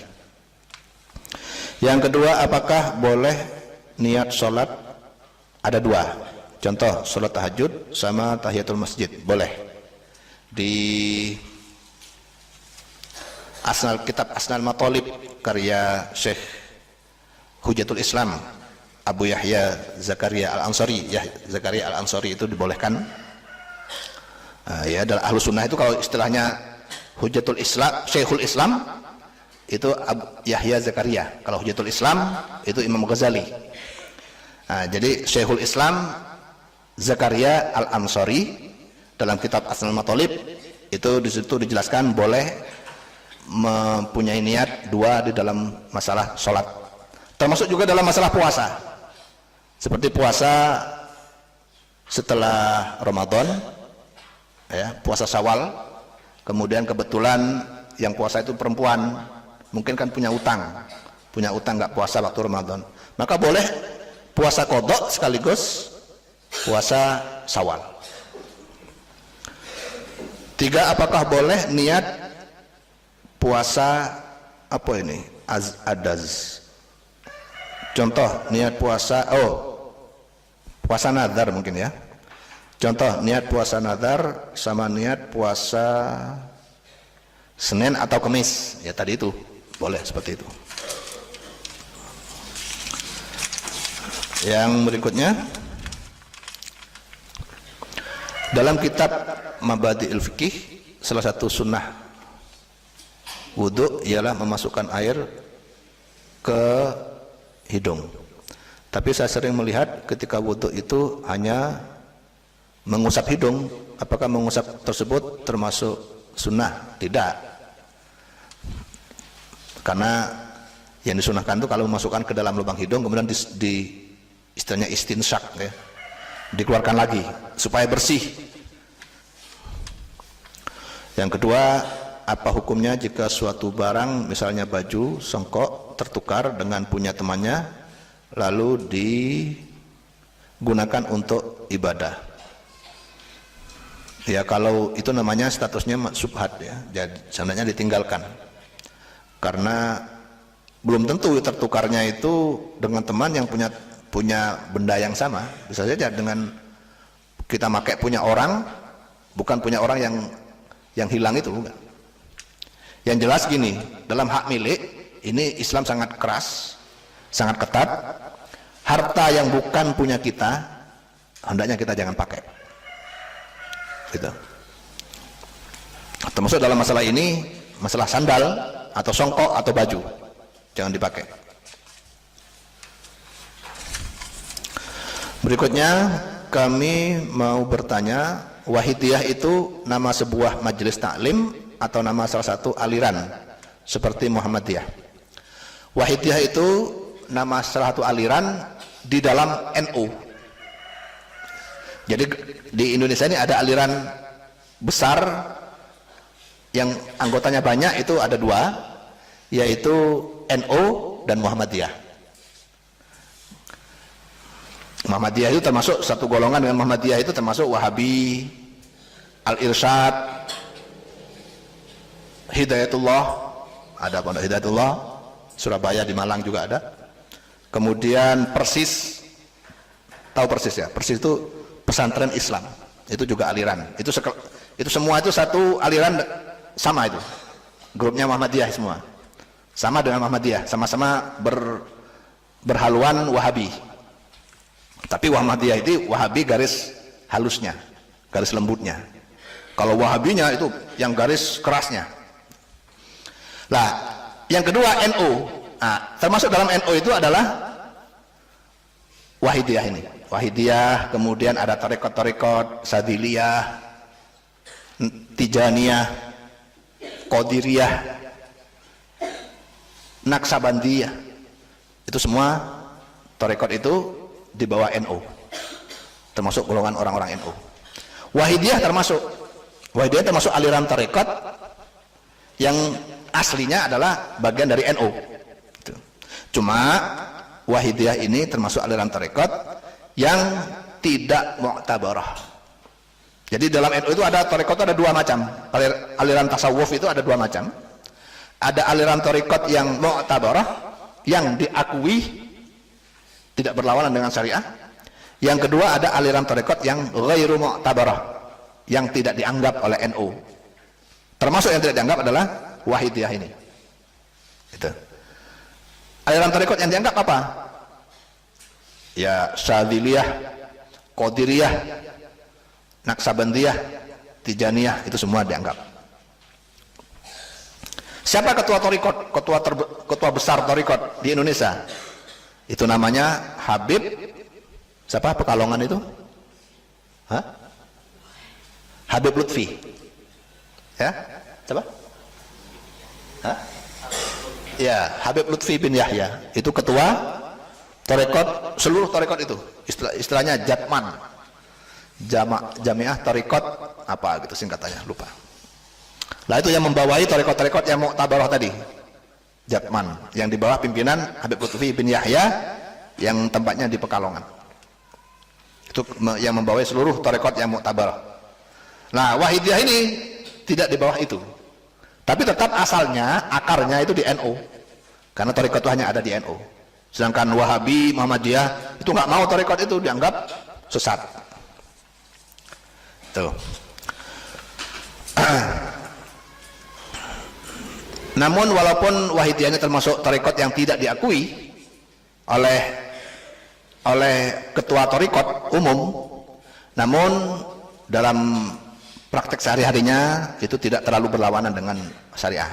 Yang kedua, apakah boleh niat sholat? Ada dua. Contoh, sholat tahajud sama tahiyatul masjid, boleh. Di kitab Asnal Mathalib karya Syekh Hujatul Islam Abu Yahya Zakaria Al-Ansari, Zakaria Al-Ansari itu dibolehkan. Ya, dalam Ahlus Sunnah itu kalau istilahnya Hujatul Islam, Syekhul Islam itu Yahya Zakaria. Kalau Hujatul Islam itu Imam Ghazali. Jadi Syekhul Islam Zakaria Al-Ansari dalam kitab Asnal Mathalib itu di situ dijelaskan boleh mempunyai niat dua di dalam masalah sholat, termasuk juga dalam masalah puasa. Seperti puasa setelah Ramadan, ya, puasa Syawal, kemudian kebetulan yang puasa itu perempuan, mungkin kan punya utang nggak puasa waktu Ramadan, maka boleh puasa qadha sekaligus puasa Syawal. 3, apakah boleh niat puasa apa ini? Adaz. Contoh niat puasa puasa nazar mungkin ya. Contoh niat puasa nazar sama niat puasa Senin atau Kamis. Ya tadi itu boleh seperti itu. Yang berikutnya, dalam kitab Mabadi'il Fiqih, salah satu sunnah wudhu ialah memasukkan air ke hidung. Tapi saya sering melihat ketika wudhu itu hanya mengusap hidung. Apakah mengusap tersebut termasuk sunnah? Tidak, karena yang disunahkan itu kalau memasukkan ke dalam lubang hidung kemudian istilahnya istinsyak ya, dikeluarkan lagi supaya bersih. Yang kedua, apa hukumnya jika suatu barang misalnya baju, songkok tertukar dengan punya temannya lalu digunakan untuk ibadah? Ya kalau itu namanya statusnya subhat ya, jadi sebenarnya ditinggalkan, karena belum tentu tertukarnya itu dengan teman yang punya benda yang sama. Bisa saja dengan kita pakai punya orang, bukan punya orang yang hilang itu, bukan. Yang jelas gini, dalam hak milik ini Islam sangat keras, sangat ketat. Harta yang bukan punya kita hendaknya kita jangan pakai, gitu. Termasuk dalam masalah ini, masalah sandal atau songkok atau baju jangan dipakai. Berikutnya kami mau bertanya, Wahidiyah itu nama sebuah majelis taklim atau nama salah satu aliran seperti Muhammadiyah? Wahidiyah itu nama salah satu aliran di dalam NU. Jadi di Indonesia ini ada aliran besar yang anggotanya banyak, itu ada 2, yaitu NU dan Muhammadiyah. Muhammadiyah itu termasuk satu golongan dengan Muhammadiyah itu termasuk Wahabi, Al-Irsyad, Hidayatullah, ada Pondok Hidayatullah, Surabaya, di Malang juga ada. Kemudian Persis, tahu Persis ya? Persis itu pesantren Islam, itu juga aliran. Itu semua itu satu aliran sama, itu grupnya Muhammadiyah semua, sama dengan Muhammadiyah, sama-sama berhaluan Wahabi. Tapi Muhammadiyah itu Wahabi garis halusnya, garis lembutnya. Kalau Wahabinya itu yang garis kerasnya. Nah, yang kedua NU. Nah, termasuk dalam NU itu adalah Wahidiyah ini. Wahidiyah, kemudian ada tarekat-tarekat Sadiliyah, Tijaniyah, Qadiriyah, Naksabandiyah. Itu semua tarekat itu di bawah NU, termasuk golongan orang-orang NU. Wahidiyah termasuk aliran tarekat yang aslinya adalah bagian dari NU. Cuma Wahidiyah ini termasuk aliran tarekat yang tidak mu'tabarah. Jadi dalam NU itu ada tarekat itu ada 2 macam. Aliran tasawuf itu ada 2 macam. Ada aliran tarekat yang mu'tabarah, yang diakui, tidak berlawanan dengan syariah. Yang kedua ada aliran tarekat yang ghairu mu'tabarah, yang tidak dianggap oleh NU. Termasuk yang tidak dianggap adalah Wahidiyah ini. Itu. Aliran tarekat yang dianggap apa? Ya Syadziliyah, Qadiriyah, Naksabandiyah, Tijaniyah, itu semua dianggap. Siapa ketua tarekat, ketua besar tarekat di Indonesia? Itu namanya Habib siapa Pekalongan itu? Hah? Habib Lutfi. Ya? Siapa? Hah? Ya, Habib Lutfi bin Yahya. Itu ketua tarekat, seluruh tarekat itu. Istilahnya Jatman. Jamiah tarekat apa gitu singkatannya, lupa. Lah itu yang membawahi tarekat-tarekat yang mu'tabarah tadi. Jatman, yang di bawah pimpinan Habib Lutfi bin Yahya yang tempatnya di Pekalongan. Itu yang membawa seluruh tarekat yang muktabar. Nah, Wahidiyah ini tidak di bawah itu, tapi tetap asalnya, akarnya itu di NU, karena tarekat itu hanya ada di NU. Sedangkan Wahabi, Muhammadiyah itu nggak mau tarekat itu, dianggap sesat. Tuh. Namun walaupun Wahidiyah ini termasuk tarekat yang tidak diakui oleh ketua tarekat umum, namun dalam praktek sehari-harinya itu tidak terlalu berlawanan dengan syariah,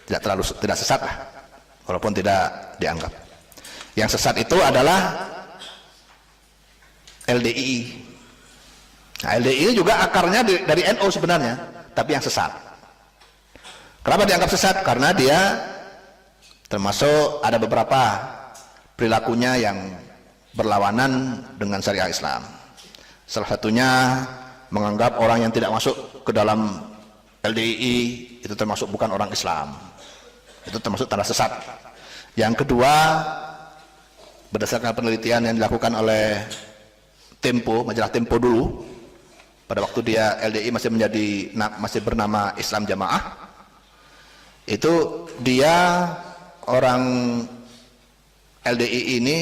tidak sesat lah, walaupun tidak dianggap. Yang sesat itu adalah LDII. Nah, LDII juga akarnya dari NU sebenarnya, tapi yang sesat. Kenapa dianggap sesat? Karena dia termasuk ada beberapa perilakunya yang berlawanan dengan syariah Islam. Salah satunya menganggap orang yang tidak masuk ke dalam LDII itu termasuk bukan orang Islam. Itu termasuk tanda sesat. Yang kedua, berdasarkan penelitian yang dilakukan oleh Tempo, majalah Tempo dulu, pada waktu dia LDII masih bernama Islam Jamaah, itu dia orang LDII ini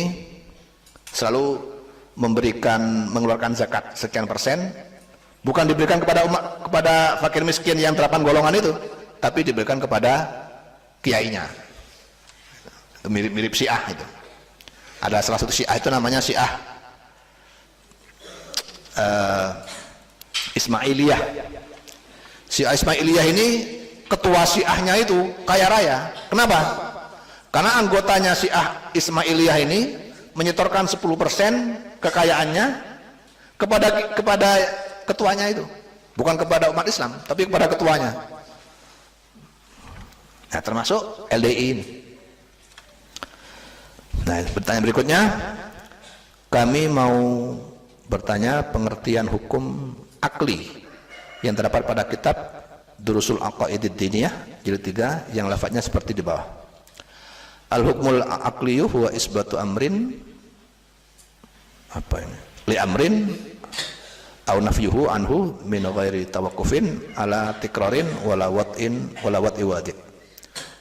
selalu mengeluarkan zakat sekian persen, bukan diberikan kepada fakir miskin yang 8 golongan itu, tapi diberikan kepada kiainya. Mirip Syiah itu. Ada salah satu Syiah itu namanya Syiah Ismailiyah. Syiah Ismailiyah ini ketua Syiahnya itu kaya raya. Kenapa? Karena anggotanya Syiah Ismailiyah ini menyetorkan 10% kekayaannya kepada ketuanya itu, bukan kepada umat Islam, tapi kepada ketuanya. Nah, termasuk LDI ini. Nah, pertanyaan berikutnya, kami mau bertanya pengertian hukum akli yang terdapat pada kitab Durusul Aqaidid Diniyah jilid 3 yang lafadznya seperti di bawah. Al-hukmul aqliyu huwa isbatu amrin li amrin au nafyuhu anhu min ghairi tawaqqufin ala tikrarin wala wat'in wala wat'i wadi'.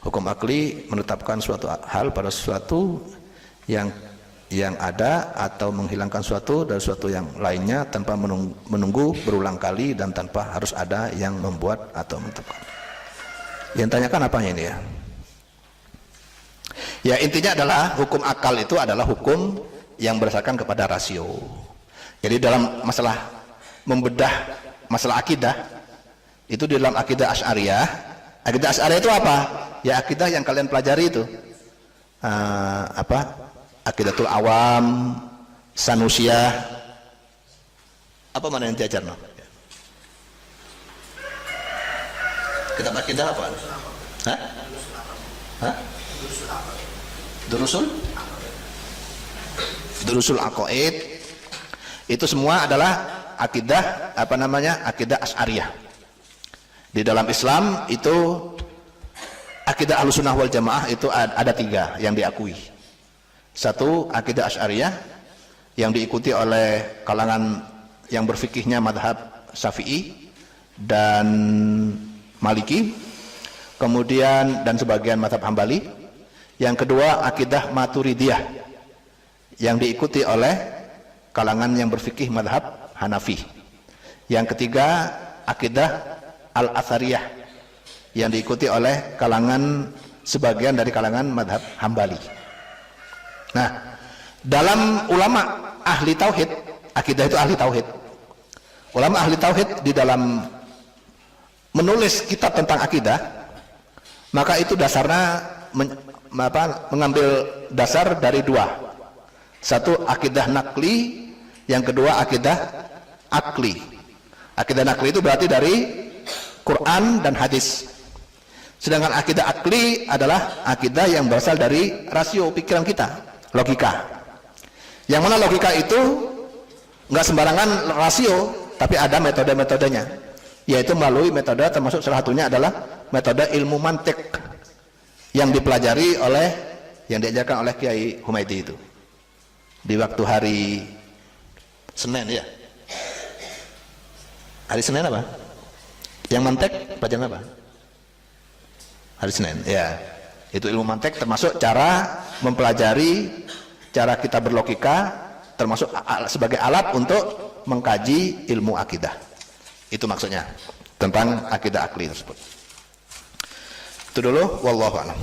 Hukum akli menetapkan suatu hal pada sesuatu yang ada atau menghilangkan suatu dari suatu yang lainnya tanpa menunggu berulang kali dan tanpa harus ada yang membuat atau menetapkan. Yang tanyakan apanya ini ya? Ya, intinya adalah hukum akal itu adalah hukum yang berdasarkan kepada rasio. Jadi dalam masalah membedah masalah akidah, itu di dalam akidah Asy'ariyah itu apa? Ya akidah yang kalian pelajari itu. Aqidatul Awam, Sanusiyah, apa mana yang diajar? Kitab akidah apa? Durusul Aqaid itu semua adalah akidah akidah Asy'ariyah. Di dalam Islam itu akidah Ahlussunnah wal Jamaah itu ada 3 yang diakui. Satu, akidah Asy'ariyah yang diikuti oleh kalangan yang berfikihnya madhab Syafi'i dan Maliki, kemudian dan sebagian madhab Hambali. Yang kedua, akidah Maturidiyah yang diikuti oleh kalangan yang berfikih madhab Hanafi. Yang ketiga, akidah Al-Athariyah yang diikuti oleh sebagian dari kalangan madhab Hambali. Nah, dalam ulama ahli tauhid, akidah itu ahli tauhid. Ulama ahli tauhid di dalam menulis kitab tentang akidah, maka itu dasarnya mengambil dasar dari 2. Satu akidah nakli, yang kedua akidah akli. Akidah nakli itu berarti dari Quran dan hadis. Sedangkan akidah akli adalah akidah yang berasal dari rasio pikiran kita. Logika, yang mana logika itu nggak sembarangan rasio, tapi ada metode-metodenya, yaitu melalui metode, termasuk salah satunya adalah metode ilmu mantik yang dipelajari yang diajarkan oleh Kiai Humaydi itu. di waktu hari Senin ya. Hari Senin apa? Yang mantek pelajaran apa? Hari Senin ya. Itu ilmu mantek termasuk cara mempelajari, cara kita berlogika, termasuk sebagai alat untuk mengkaji ilmu akidah. Itu maksudnya tentang akidah akli tersebut. Itu dulu, wallahu a'lam.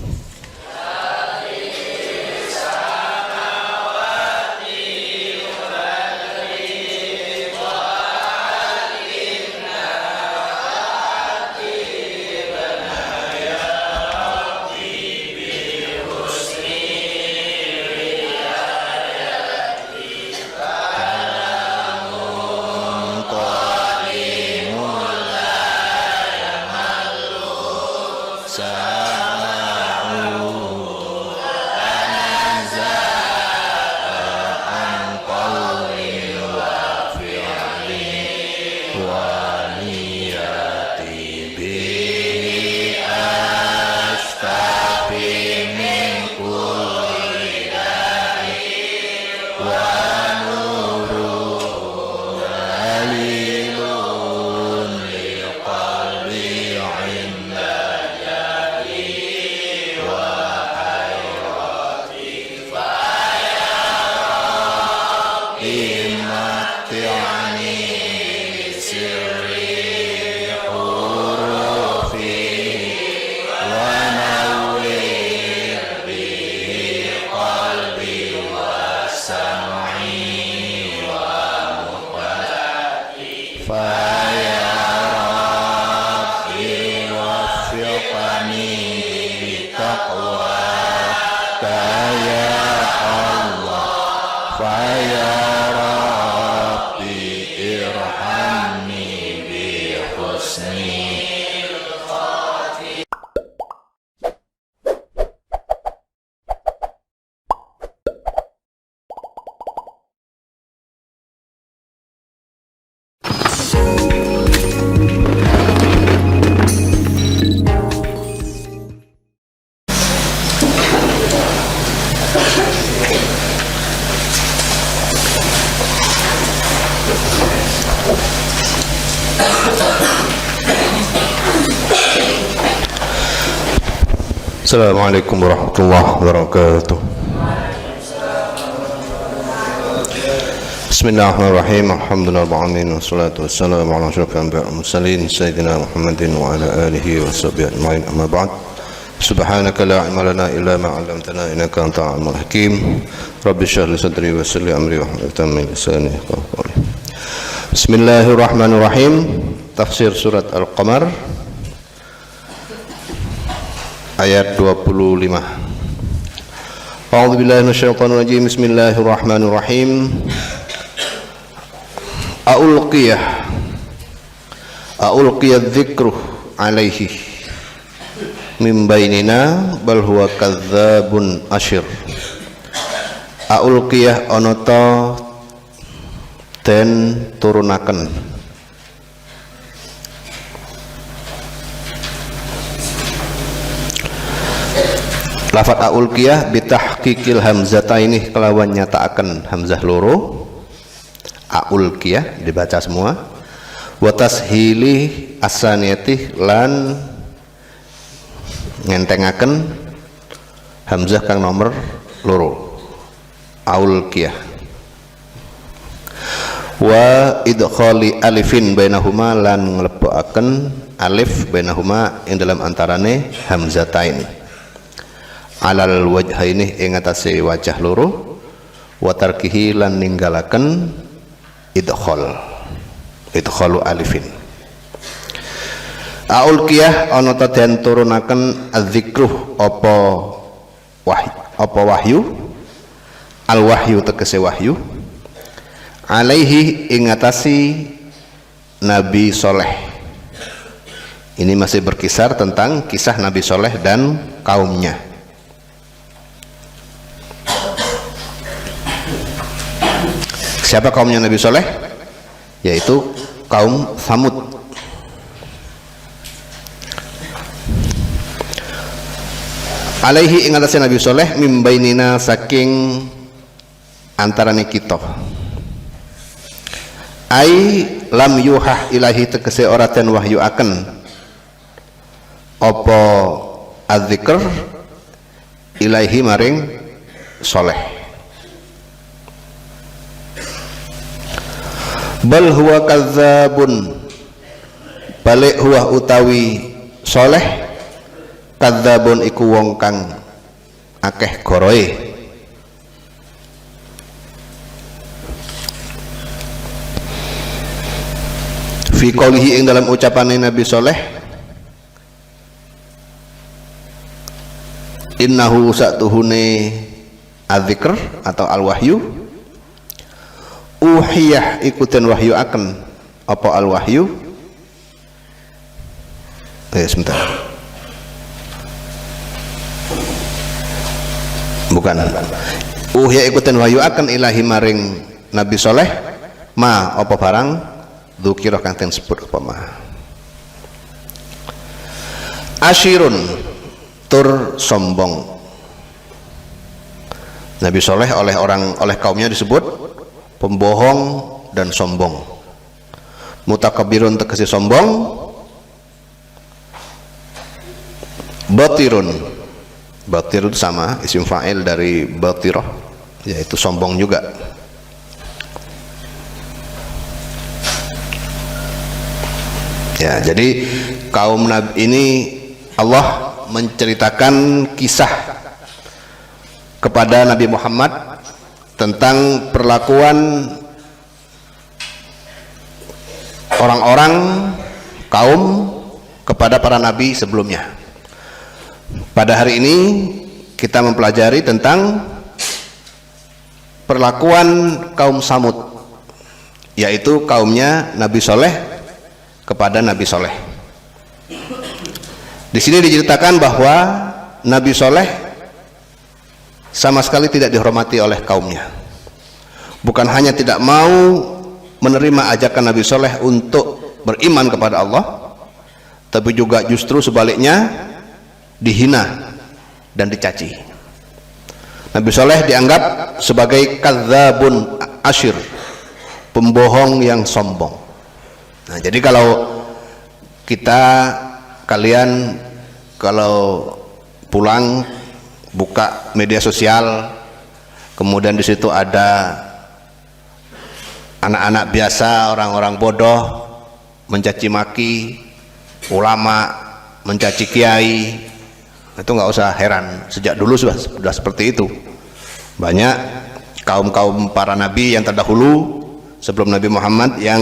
Assalamualaikum warahmatullahi wabarakatuh. Bismillahirrahmanirrahim. Alhamdulillahirabbil wassalatu wassalamu ala asyrofil anbiya'i wal mursalin sayyidina Muhammadin wa ala alihi wa sahbihi ajma'in. Amma ba'd. Subhanaka la ilma lana illa ma 'allamtana innaka antal alimul hakim. Rabbi shrah li sadri wa yassir li amri wahlul 'uqdatam min lisani yafqahu qawli. Bismillahirrahmanirrahim. Tafsir surat Al-Qamar ayat 25. A'udzubillahi minasyaitonir rajim. Bismillahirrahmanirrahim. A'ulqiyadh dzikru alaihi min bainina bal huwa kadzdzabun asyir. A'ulqiyah anata den turunaken. Lafat a'ulqiyah bitahqiqil hamzataini kelawan nyataaken hamzah loro. A'ulqiyah dibaca semua. Wa tashili asaniyati lan ngentengaken hamzah kang nomor loro. A'ulqiyah. Wa idkhali alifin bainahuma lan nglebokaken alif bainahuma ing dalam antarane hamzatain. Alal wajhaini ing atase wajah loro. Wa tarkihi lan ninggalaken idkhalu alifin. A'ulqiyah ana ta den turunaken adzikruh apa wahyu al wahyu tegese wahyu alaihi ing atasi Nabi Soleh. Ini masih berkisar tentang kisah Nabi Soleh dan kaumnya. Siapa kaumnya Nabi Soleh? Yaitu kaum Tsamud. Alaihi ing atase Nabi Soleh mim bainina saking antarane kita. Ai lam yuhah ilahi tegese ora den wahyuaken apa adzikr ilahi maring soleh. Bal huwa kadzabun, balik huwa utawi soleh kadzabun iku wong kang akeh goroe. Fi qaulihi ing dalam ucapane Nabi Soleh, innahu sa'tuhune adzikr atau al-wahyu, uhiyah ikutin wahyu akan apa al-wahyu. Sebentar, bukan uhiyah ikutin wahyu akan ilahi maring Nabi Soleh ma apa barang dzukira kang den sebut apa ma. Asyirun tur sombong. Nabi Soleh oleh kaumnya disebut pembohong dan sombong. Mutakabirun tegese sombong. Batirun, batir itu sama isim fa'il dari batirah, yaitu sombong juga. Ya, jadi kaum Nabi ini Allah menceritakan kisah kepada Nabi Muhammad tentang perlakuan orang-orang kaum kepada para nabi sebelumnya. Pada hari ini kita mempelajari tentang perlakuan kaum Samud, yaitu kaumnya Nabi Soleh kepada Nabi Soleh. Di sini diceritakan bahwa Nabi Soleh sama sekali tidak dihormati oleh kaumnya. Bukan hanya tidak mau menerima ajakan Nabi Soleh untuk beriman kepada Allah, tapi juga justru sebaliknya dihina dan dicaci. Nabi Soleh dianggap sebagai kadzabun asyir, pembohong yang sombong. Nah, jadi kalau kalian kalau pulang buka media sosial, kemudian di situ ada anak-anak biasa, orang-orang bodoh mencaci maki ulama, mencaci kiai, itu nggak usah heran, sejak dulu sudah seperti itu. Banyak kaum para nabi yang terdahulu sebelum Nabi Muhammad yang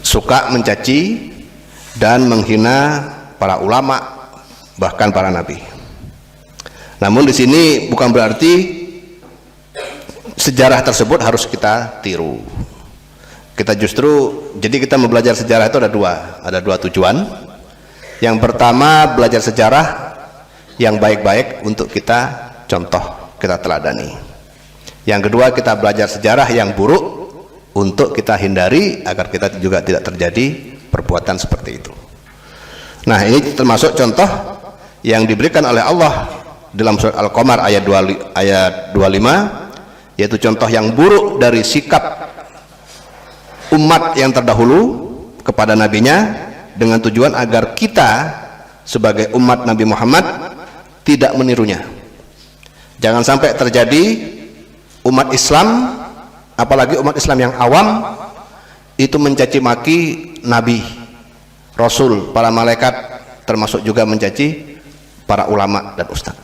suka mencaci dan menghina para ulama, bahkan para nabi. Namun di sini bukan berarti sejarah tersebut harus kita tiru. Kita jadi kita mau belajar sejarah itu ada dua tujuan. Yang pertama, belajar sejarah yang baik-baik untuk kita contoh, kita teladani. Yang kedua, kita belajar sejarah yang buruk untuk kita hindari agar kita juga tidak terjadi perbuatan seperti itu. Nah, ini termasuk contoh yang diberikan oleh Allah dalam surat Al-Qamar ayat 25, yaitu contoh yang buruk dari sikap umat yang terdahulu kepada nabinya, dengan tujuan agar kita sebagai umat Nabi Muhammad tidak menirunya. Jangan sampai terjadi umat Islam, apalagi umat Islam yang awam, itu mencaci maki nabi, rasul, para malaikat, termasuk juga mencaci para ulama dan ustaz.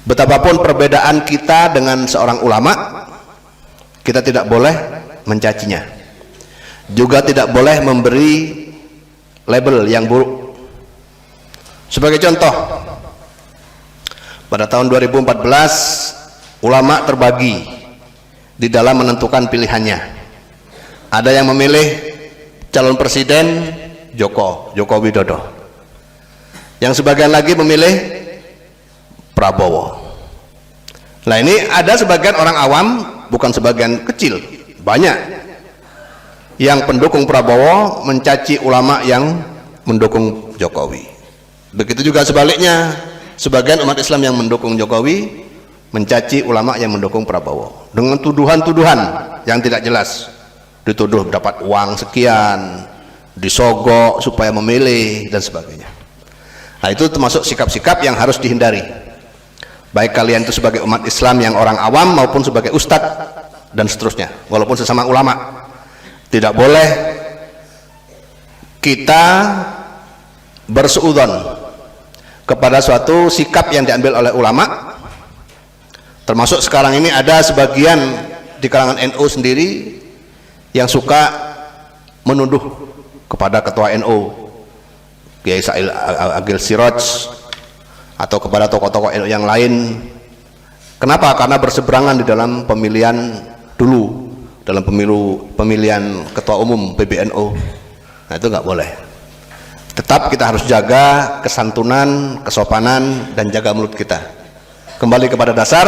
Betapapun perbedaan kita dengan seorang ulama, kita tidak boleh mencacinya, juga tidak boleh memberi label yang buruk. Sebagai contoh, pada tahun 2014 ulama terbagi di dalam menentukan pilihannya. Ada yang memilih calon presiden Joko Widodo, yang sebagian lagi memilih Prabowo. Nah, ini ada sebagian orang awam, bukan sebagian kecil, banyak yang pendukung Prabowo mencaci ulama yang mendukung Jokowi. Begitu juga sebaliknya, sebagian umat Islam yang mendukung Jokowi mencaci ulama yang mendukung Prabowo dengan tuduhan-tuduhan yang tidak jelas. Dituduh dapat uang sekian, disogok supaya memilih dan sebagainya. Nah, itu termasuk sikap-sikap yang harus dihindari, baik kalian itu sebagai umat Islam yang orang awam maupun sebagai ustadz dan seterusnya, walaupun sesama ulama. Tidak boleh kita bersuudzon kepada suatu sikap yang diambil oleh ulama. Termasuk sekarang ini ada sebagian di kalangan NU sendiri yang suka menuduh kepada ketua NU Kiai Sa'il Agil Siraj atau kepada tokoh-tokoh NU yang lain. Kenapa? Karena berseberangan di dalam pemilihan dulu, dalam pemilihan ketua umum PBNU. Nah, itu nggak boleh. Tetap kita harus jaga kesantunan, kesopanan, dan jaga mulut kita. Kembali kepada dasar,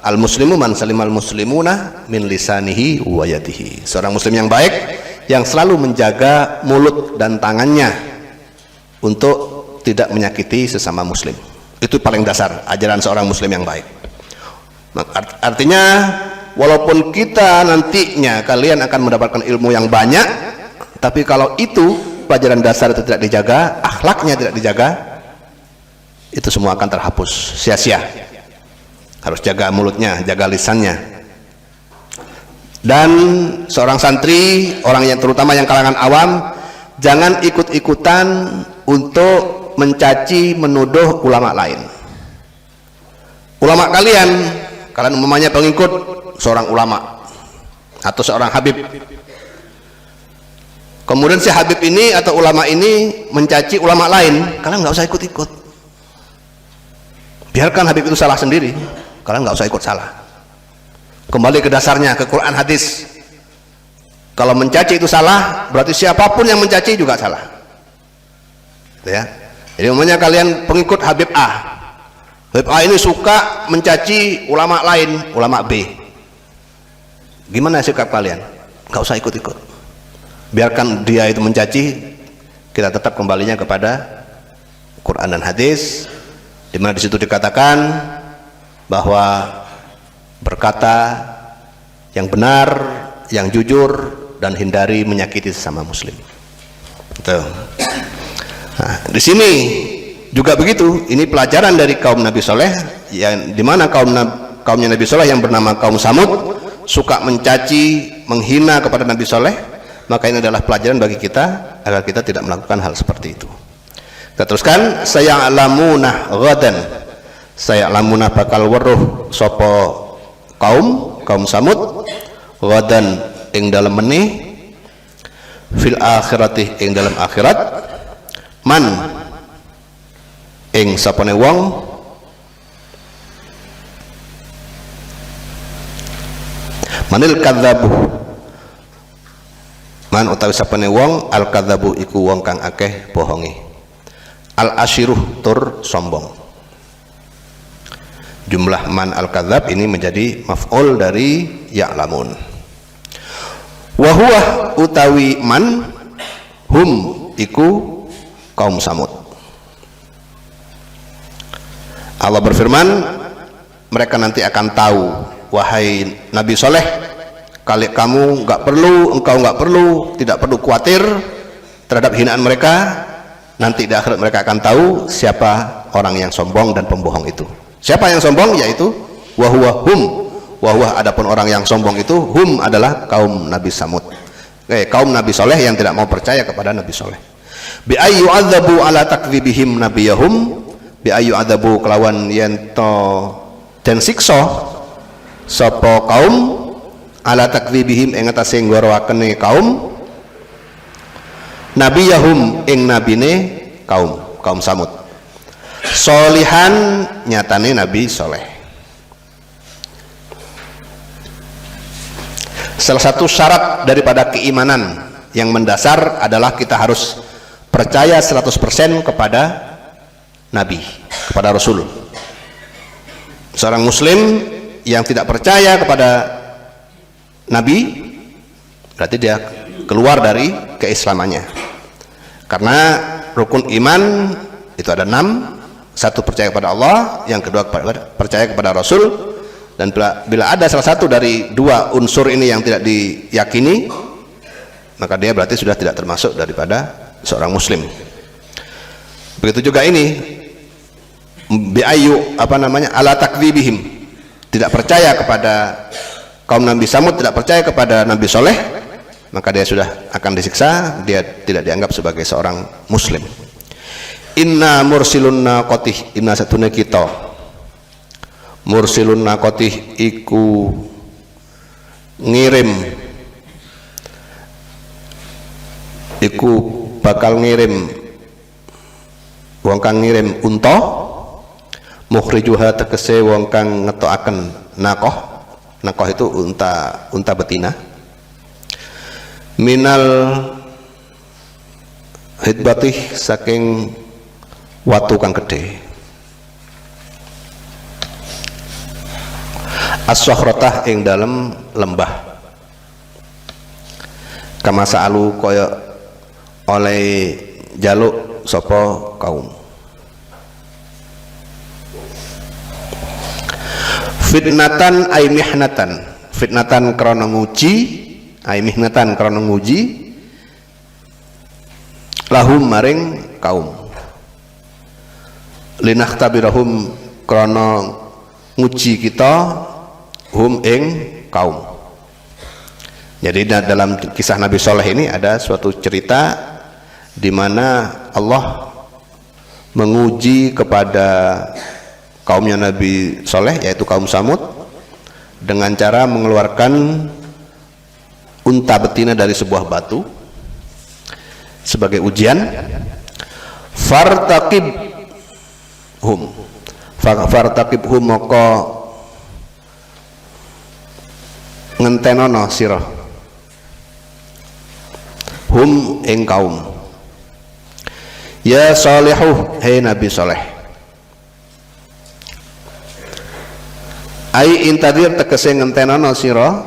al-muslimu man salimal muslimuna min lisanihi wa yadihi. Seorang muslim yang baik yang selalu menjaga mulut dan tangannya untuk tidak menyakiti sesama muslim. Itu paling dasar ajaran seorang muslim yang baik. Artinya walaupun kita nantinya kalian akan mendapatkan ilmu yang banyak, tapi kalau itu pelajaran dasar itu tidak dijaga, akhlaknya tidak dijaga, itu semua akan terhapus sia-sia. Harus jaga mulutnya, jaga lisannya. Dan seorang santri, orang yang terutama yang kalangan awam, jangan ikut-ikutan untuk mencaci, menuduh ulama lain. Ulama kalian umpamanya pengikut seorang ulama atau seorang habib, kemudian si habib ini atau ulama ini mencaci ulama lain, kalian nggak usah ikut-ikut. Biarkan habib itu salah sendiri, kalian nggak usah ikut salah. Kembali ke dasarnya, ke Quran hadis. Kalau mencaci itu salah, berarti siapapun yang mencaci juga salah, ya. Jadi umpamanya kalian pengikut Habib A, Habib A ini suka mencaci ulama lain, ulama B. Gimana sikap kalian? Nggak usah ikut-ikut. Biarkan dia itu mencaci, kita tetap kembalinya kepada Quran dan hadis, di mana di situ dikatakan bahwa berkata yang benar, yang jujur, dan hindari menyakiti sesama muslim. Tuh. Nah, di sini juga begitu. Ini pelajaran dari kaum Nabi Soleh, yang dimana kaumnya Nabi Soleh yang bernama kaum Samud suka mencaci, menghina kepada Nabi Soleh. Maka ini adalah pelajaran bagi kita agar kita tidak melakukan hal seperti itu. Kita teruskan. Saya'lamuna ghadan, saya'lamuna bakal weruh sopo kaum Samud ghadan ing dalam meneh, fil akhirati ing dalam akhirat, man ing sapane wong manil kadzabu, man utawi sapane wong al kadzabu iku wong kang akeh bohongi, al asyiruh tur sombong. Jumlah man al kadzab ini menjadi maf'ul dari ya'lamun. Wa huwa utawi man hum iku kaum Samud. Allah berfirman, mereka nanti akan tahu, wahai Nabi Soleh, engkau nggak perlu, tidak perlu khawatir terhadap hinaan mereka. Nanti di akhirat mereka akan tahu siapa orang yang sombong dan pembohong itu. Siapa yang sombong? Yaitu wahuwa hum. Wahuwa adapun orang yang sombong itu hum adalah kaum Nabi Samud. Kaum Nabi Soleh yang tidak mau percaya kepada Nabi Soleh. Bi ayyu adzabu ala takdzibihim nabiyahum, bi ayyu adzabu kelawan yento den siksa sapa kaum ala takdzibihim ing atase ngorowakene kaum nabiyahum ing nabine kaum Samud. Solihan nyatane Nabi Soleh. Salah satu syarat daripada keimanan yang mendasar adalah kita harus percaya 100% kepada Nabi, kepada Rasul. Seorang Muslim yang tidak percaya kepada Nabi berarti dia keluar dari keislamannya. Karena rukun iman itu ada 6. Satu, percaya kepada Allah. Yang kedua, percaya kepada Rasul. Dan bila ada salah satu dari dua unsur ini yang tidak diyakini, maka dia berarti sudah tidak termasuk daripada seorang muslim. Begitu juga ini biayu ala takdzibihim, tidak percaya kepada kaum Nabi Samud, tidak percaya kepada Nabi Soleh, maka dia sudah akan disiksa, dia tidak dianggap sebagai seorang muslim. Inna mursilun naqatih, inna satuna kita mursilun naqatih iku ngirim, iku bakal ngirim wong kang ngirim unta, mukhrijuha tegese wong kang ngetokaken naqah. Naqah itu unta betina, minal hidbatih saking watu kang gede, as-sahratah ing dalem lembah, kama sa'alu kaya oleh jaluk sapa kaum. Fitnatan ay mihnatan, fitnatan krana nguji, ay mihnatan krana nguji, lahum maring kaum, linakhtabirahum krana nguji kita, hum ing kaum. Jadi dalam kisah Nabi Soleh ini ada suatu cerita di mana Allah menguji kepada kaumnya Nabi Soleh, yaitu kaum Samud, dengan cara mengeluarkan unta betina dari sebuah batu sebagai ujian. Fartaqibhum maka ngentenono sira hum ing kaum, ya salihu hei Nabi Soleh, ai intadir tegese ngentenono sira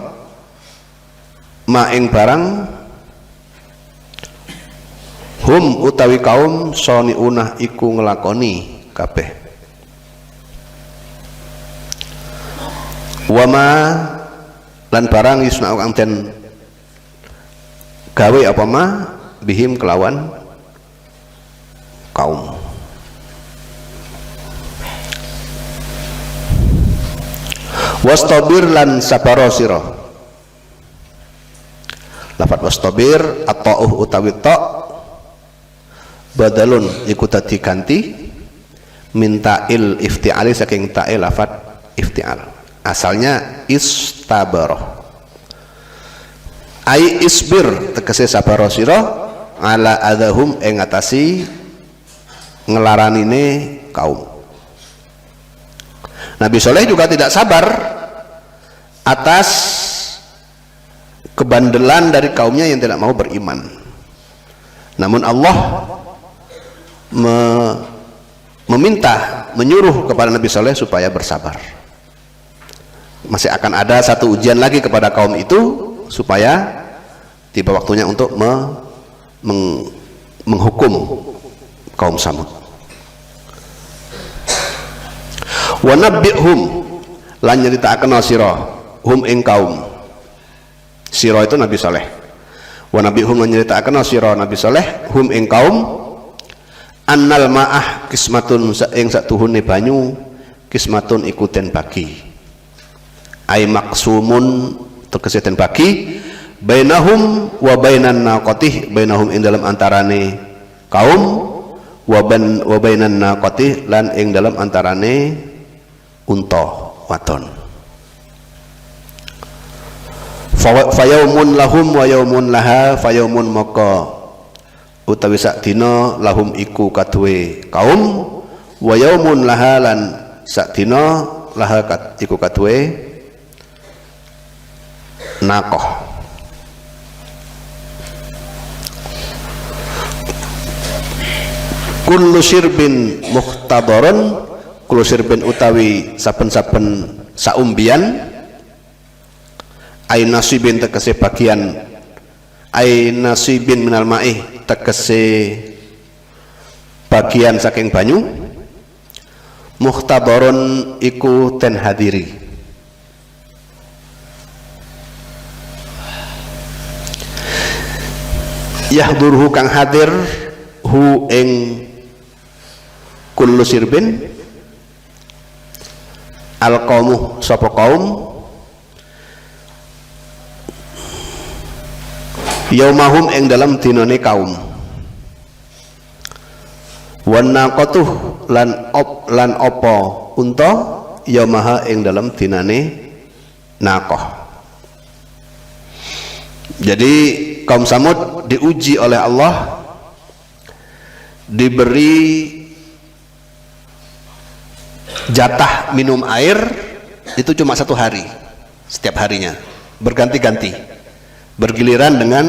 ma ing barang hum utawi kaum soniunah iku ngelakoni kabeh, wama lan barang yusna'u kang den gawe apa ma bihim kelawan kaum. Wastabir lan sabara sira, lafadz wastabir at-ta'uh utawi ta' badalun iku dadi ganti min ta'il ifti'ali saking ta'il lafadz ifti'al, asalnya istabara, ai isbir tegese sabara sira ala adahum ing ngatasi ngelaranine kaum. Nabi Soleh juga tidak sabar atas kebandelan dari kaumnya yang tidak mau beriman, namun Allah menyuruh kepada Nabi Soleh supaya bersabar. Masih akan ada satu ujian lagi kepada kaum itu supaya tiba waktunya untuk menghukum kaum Samud. Wa nabbihum lan nyritakaken sira hum ing kaum, sira itu Nabi Saleh, wa nabbihum lan nyritakaken sira Nabi Saleh hum ing kaum annal ma'ah kismatun ing satuhune banyu, kismatun iku den bagi, ai maksumun tegese den bagi, bainahum wa bainan naqatih, bainahum ing dalam antarane kaum, wa bainan naqatih lan ing dalam antarane unta wadon. Fayaumun lahum wa yaumun laha, fayaumun maka utawi sak dina lahum iku kaduwe kaum, wa yaumun laha lan sak dina laha iku kaduwe naqah. Kullu sirbin mukhtadarun, kullu sirbin utawi saben-saben saumbian, ai nasibin tegese bagian, ai nasibin minal ma'ih tegese bagian saking banyu, mukhtadarun iku ten hadiri, Yahdurhu kang hadir hu ing kullu sirbin al qaumu sapa kaum yaumahum ing dalam dinane kaum wan naqatuh lan apa unta yaumaha ing dalam dinane naqah. Jadi kaum Samud diuji oleh Allah, diberi jatah minum air itu cuma 1 hari, setiap harinya berganti-ganti, bergiliran dengan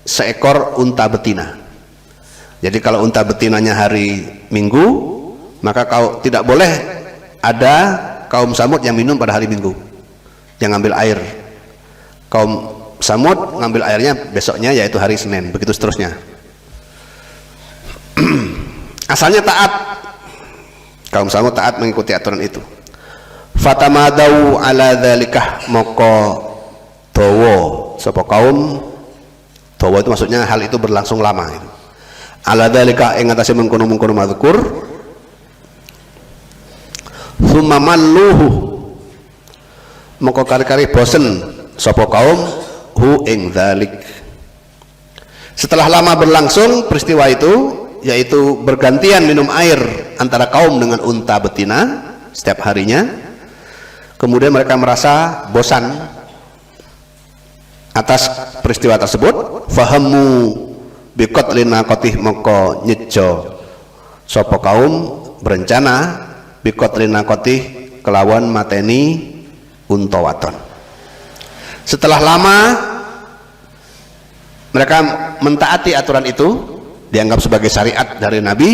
seekor unta betina. Jadi kalau unta betinanya hari Minggu, maka kau tidak boleh ada kaum Samud yang minum pada hari Minggu, yang ngambil air. Kaum Samud ngambil airnya besoknya, yaitu hari Senin, begitu seterusnya. Asalnya taat, kaum Samud taat mengikuti aturan itu. Fatamadau ala dzalikah moko dawa sapa kaum, dawa itu maksudnya hal itu berlangsung lama itu. Ala dzalika ing atase mengkono-mengkono mazkur, summa malluhu moko kari-kari bosen sapa kaum hu ing dzalik. Setelah lama berlangsung peristiwa itu, yaitu bergantian minum air antara kaum dengan unta betina setiap harinya, kemudian mereka merasa bosan atas peristiwa tersebut. Fahamu biqatlin naqatih moko nyejo sapa kaum berencana biqatlin naqatih kelawan mateni unta waton. Setelah lama mereka mentaati aturan itu, dianggap sebagai syariat dari Nabi,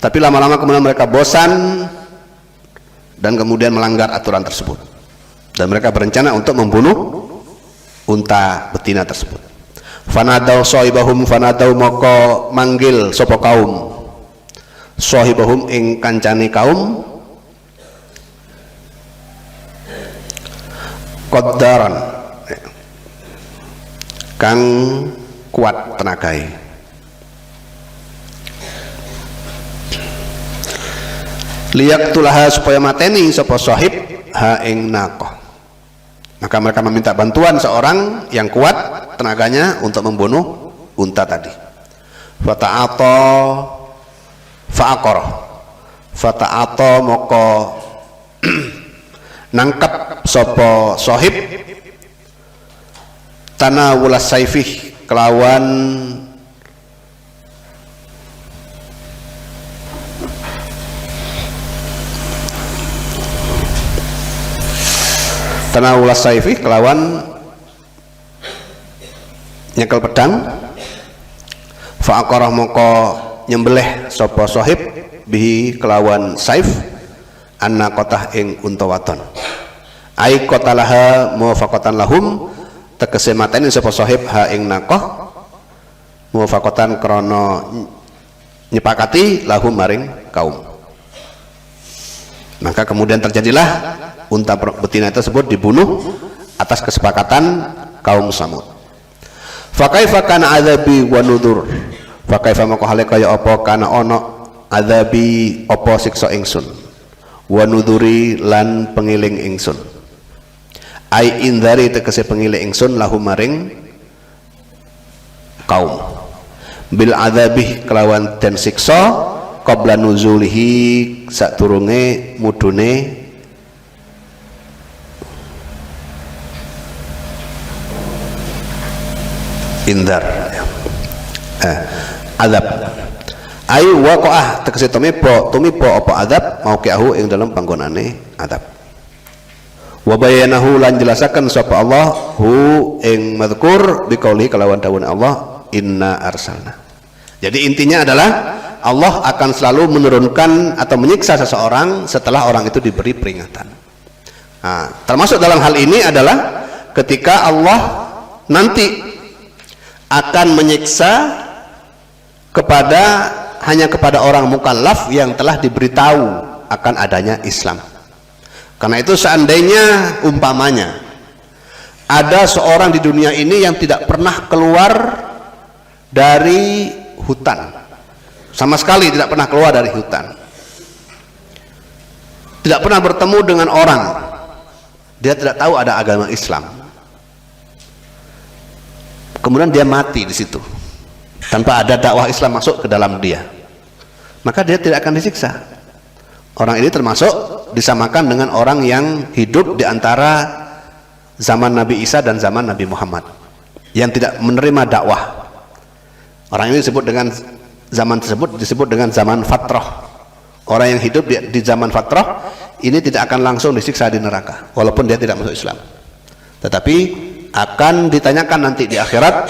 tapi lama-lama kemudian mereka bosan dan kemudian melanggar aturan tersebut, dan mereka berencana untuk membunuh unta betina tersebut. Fanadau sahibahum, fanadau moko manggil sapa kaum sahibahum ing kancane kaum qaddaran kang kuat tenagai, liyak tulaha supaya mateni sapa sahib ha ing naqah. Maka mereka meminta bantuan seorang yang kuat tenaganya untuk membunuh unta tadi. Fata'ata fa'aqara, fata'ata moko nangkep sapa sahib tanawulas saifih kelawan tanawulas saifih kelawan nyekel pedang. Fa'aqarah moko nyembelih sapa sahib bihi kelawan saif anna qatah ing unta waton. Ai qatalaha muwafaqatan lahum, tegese mateni sapa sahib ha ing naqah muwafaqatan krana nyepakati lahum maring kaum. Maka kemudian terjadilah unta betina tersebut dibunuh atas kesepakatan kaum Samud. Fa kaifa kana adzabi wa nudzur, fa kaifa maka hale kaya apa kana ana adzabi apa siksa ingsun, wa nudzuri lan pengiling ingsun. Ai indari tegese pengiling ingsun lahum maring kaum bil adzabi kelawan den siksa qabla nuzulihi saturunge mudune indar azab. Ai waqa'ah tegese tumiba apa azab mauqi'ahu ing dalam panggonane azab. Wa bayanahu lan jelasaken sapa Allah hu ing mazkur biqauli kelawan dawuh Allah inna arsalna. Jadi intinya adalah Allah akan selalu menurunkan atau menyiksa seseorang setelah orang itu diberi peringatan. Nah, termasuk dalam hal ini adalah ketika Allah nanti akan menyiksa hanya kepada orang mukallaf yang telah diberitahu akan adanya Islam. Karena itu seandainya umpamanya ada seorang di dunia ini yang tidak pernah keluar dari hutan, sama sekali tidak pernah keluar dari hutan, tidak pernah bertemu dengan orang, dia tidak tahu ada agama Islam, kemudian dia mati di situ tanpa ada dakwah Islam masuk ke dalam dia, maka dia tidak akan disiksa. Orang ini termasuk disamakan dengan orang yang hidup di antara zaman Nabi Isa dan zaman Nabi Muhammad yang tidak menerima dakwah. Orang ini disebut dengan zaman tersebut disebut dengan zaman fatrah. Orang yang hidup di zaman fatrah ini tidak akan langsung disiksa di neraka walaupun dia tidak masuk Islam, tetapi akan ditanyakan nanti di akhirat,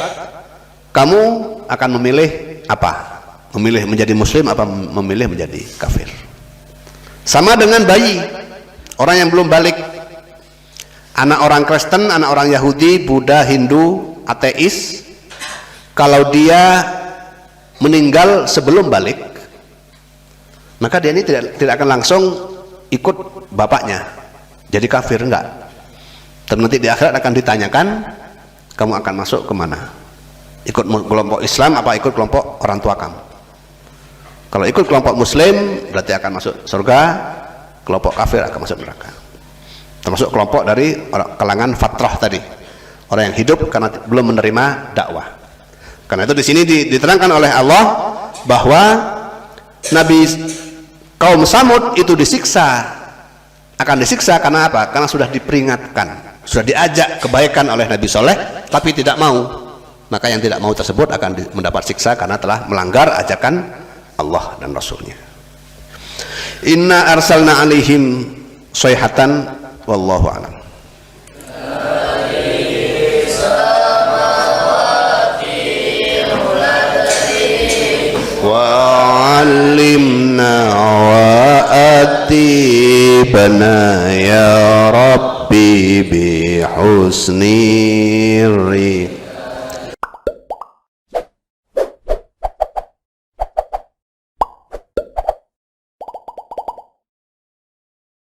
kamu akan memilih apa? Memilih menjadi muslim apa memilih menjadi kafir? Sama dengan bayi, orang yang belum balik, anak orang Kristen, anak orang Yahudi, Buddha, Hindu, ateis, kalau dia meninggal sebelum balik, maka dia ini tidak akan langsung ikut bapaknya jadi kafir, enggak. Dan nanti di akhirat akan ditanyakan, kamu akan masuk kemana? Ikut kelompok Islam apa ikut kelompok orang tua kamu? Kalau ikut kelompok Muslim berarti akan masuk surga, kelompok kafir akan masuk neraka. Termasuk kelompok dari kalangan fatrah tadi, orang yang hidup karena belum menerima dakwah. Karena itu di sini diterangkan oleh Allah bahwa Nabi kaum Samud itu akan disiksa karena apa? Karena sudah diperingatkan, sudah diajak kebaikan oleh Nabi Soleh tapi tidak mau, maka yang tidak mau tersebut akan mendapat siksa karena telah melanggar ajakan Allah dan Rasulnya. Inna arsalna alaihim sayhatan wallahu a'lam. Wa 'allimna wa adibna ya rabbi bi husni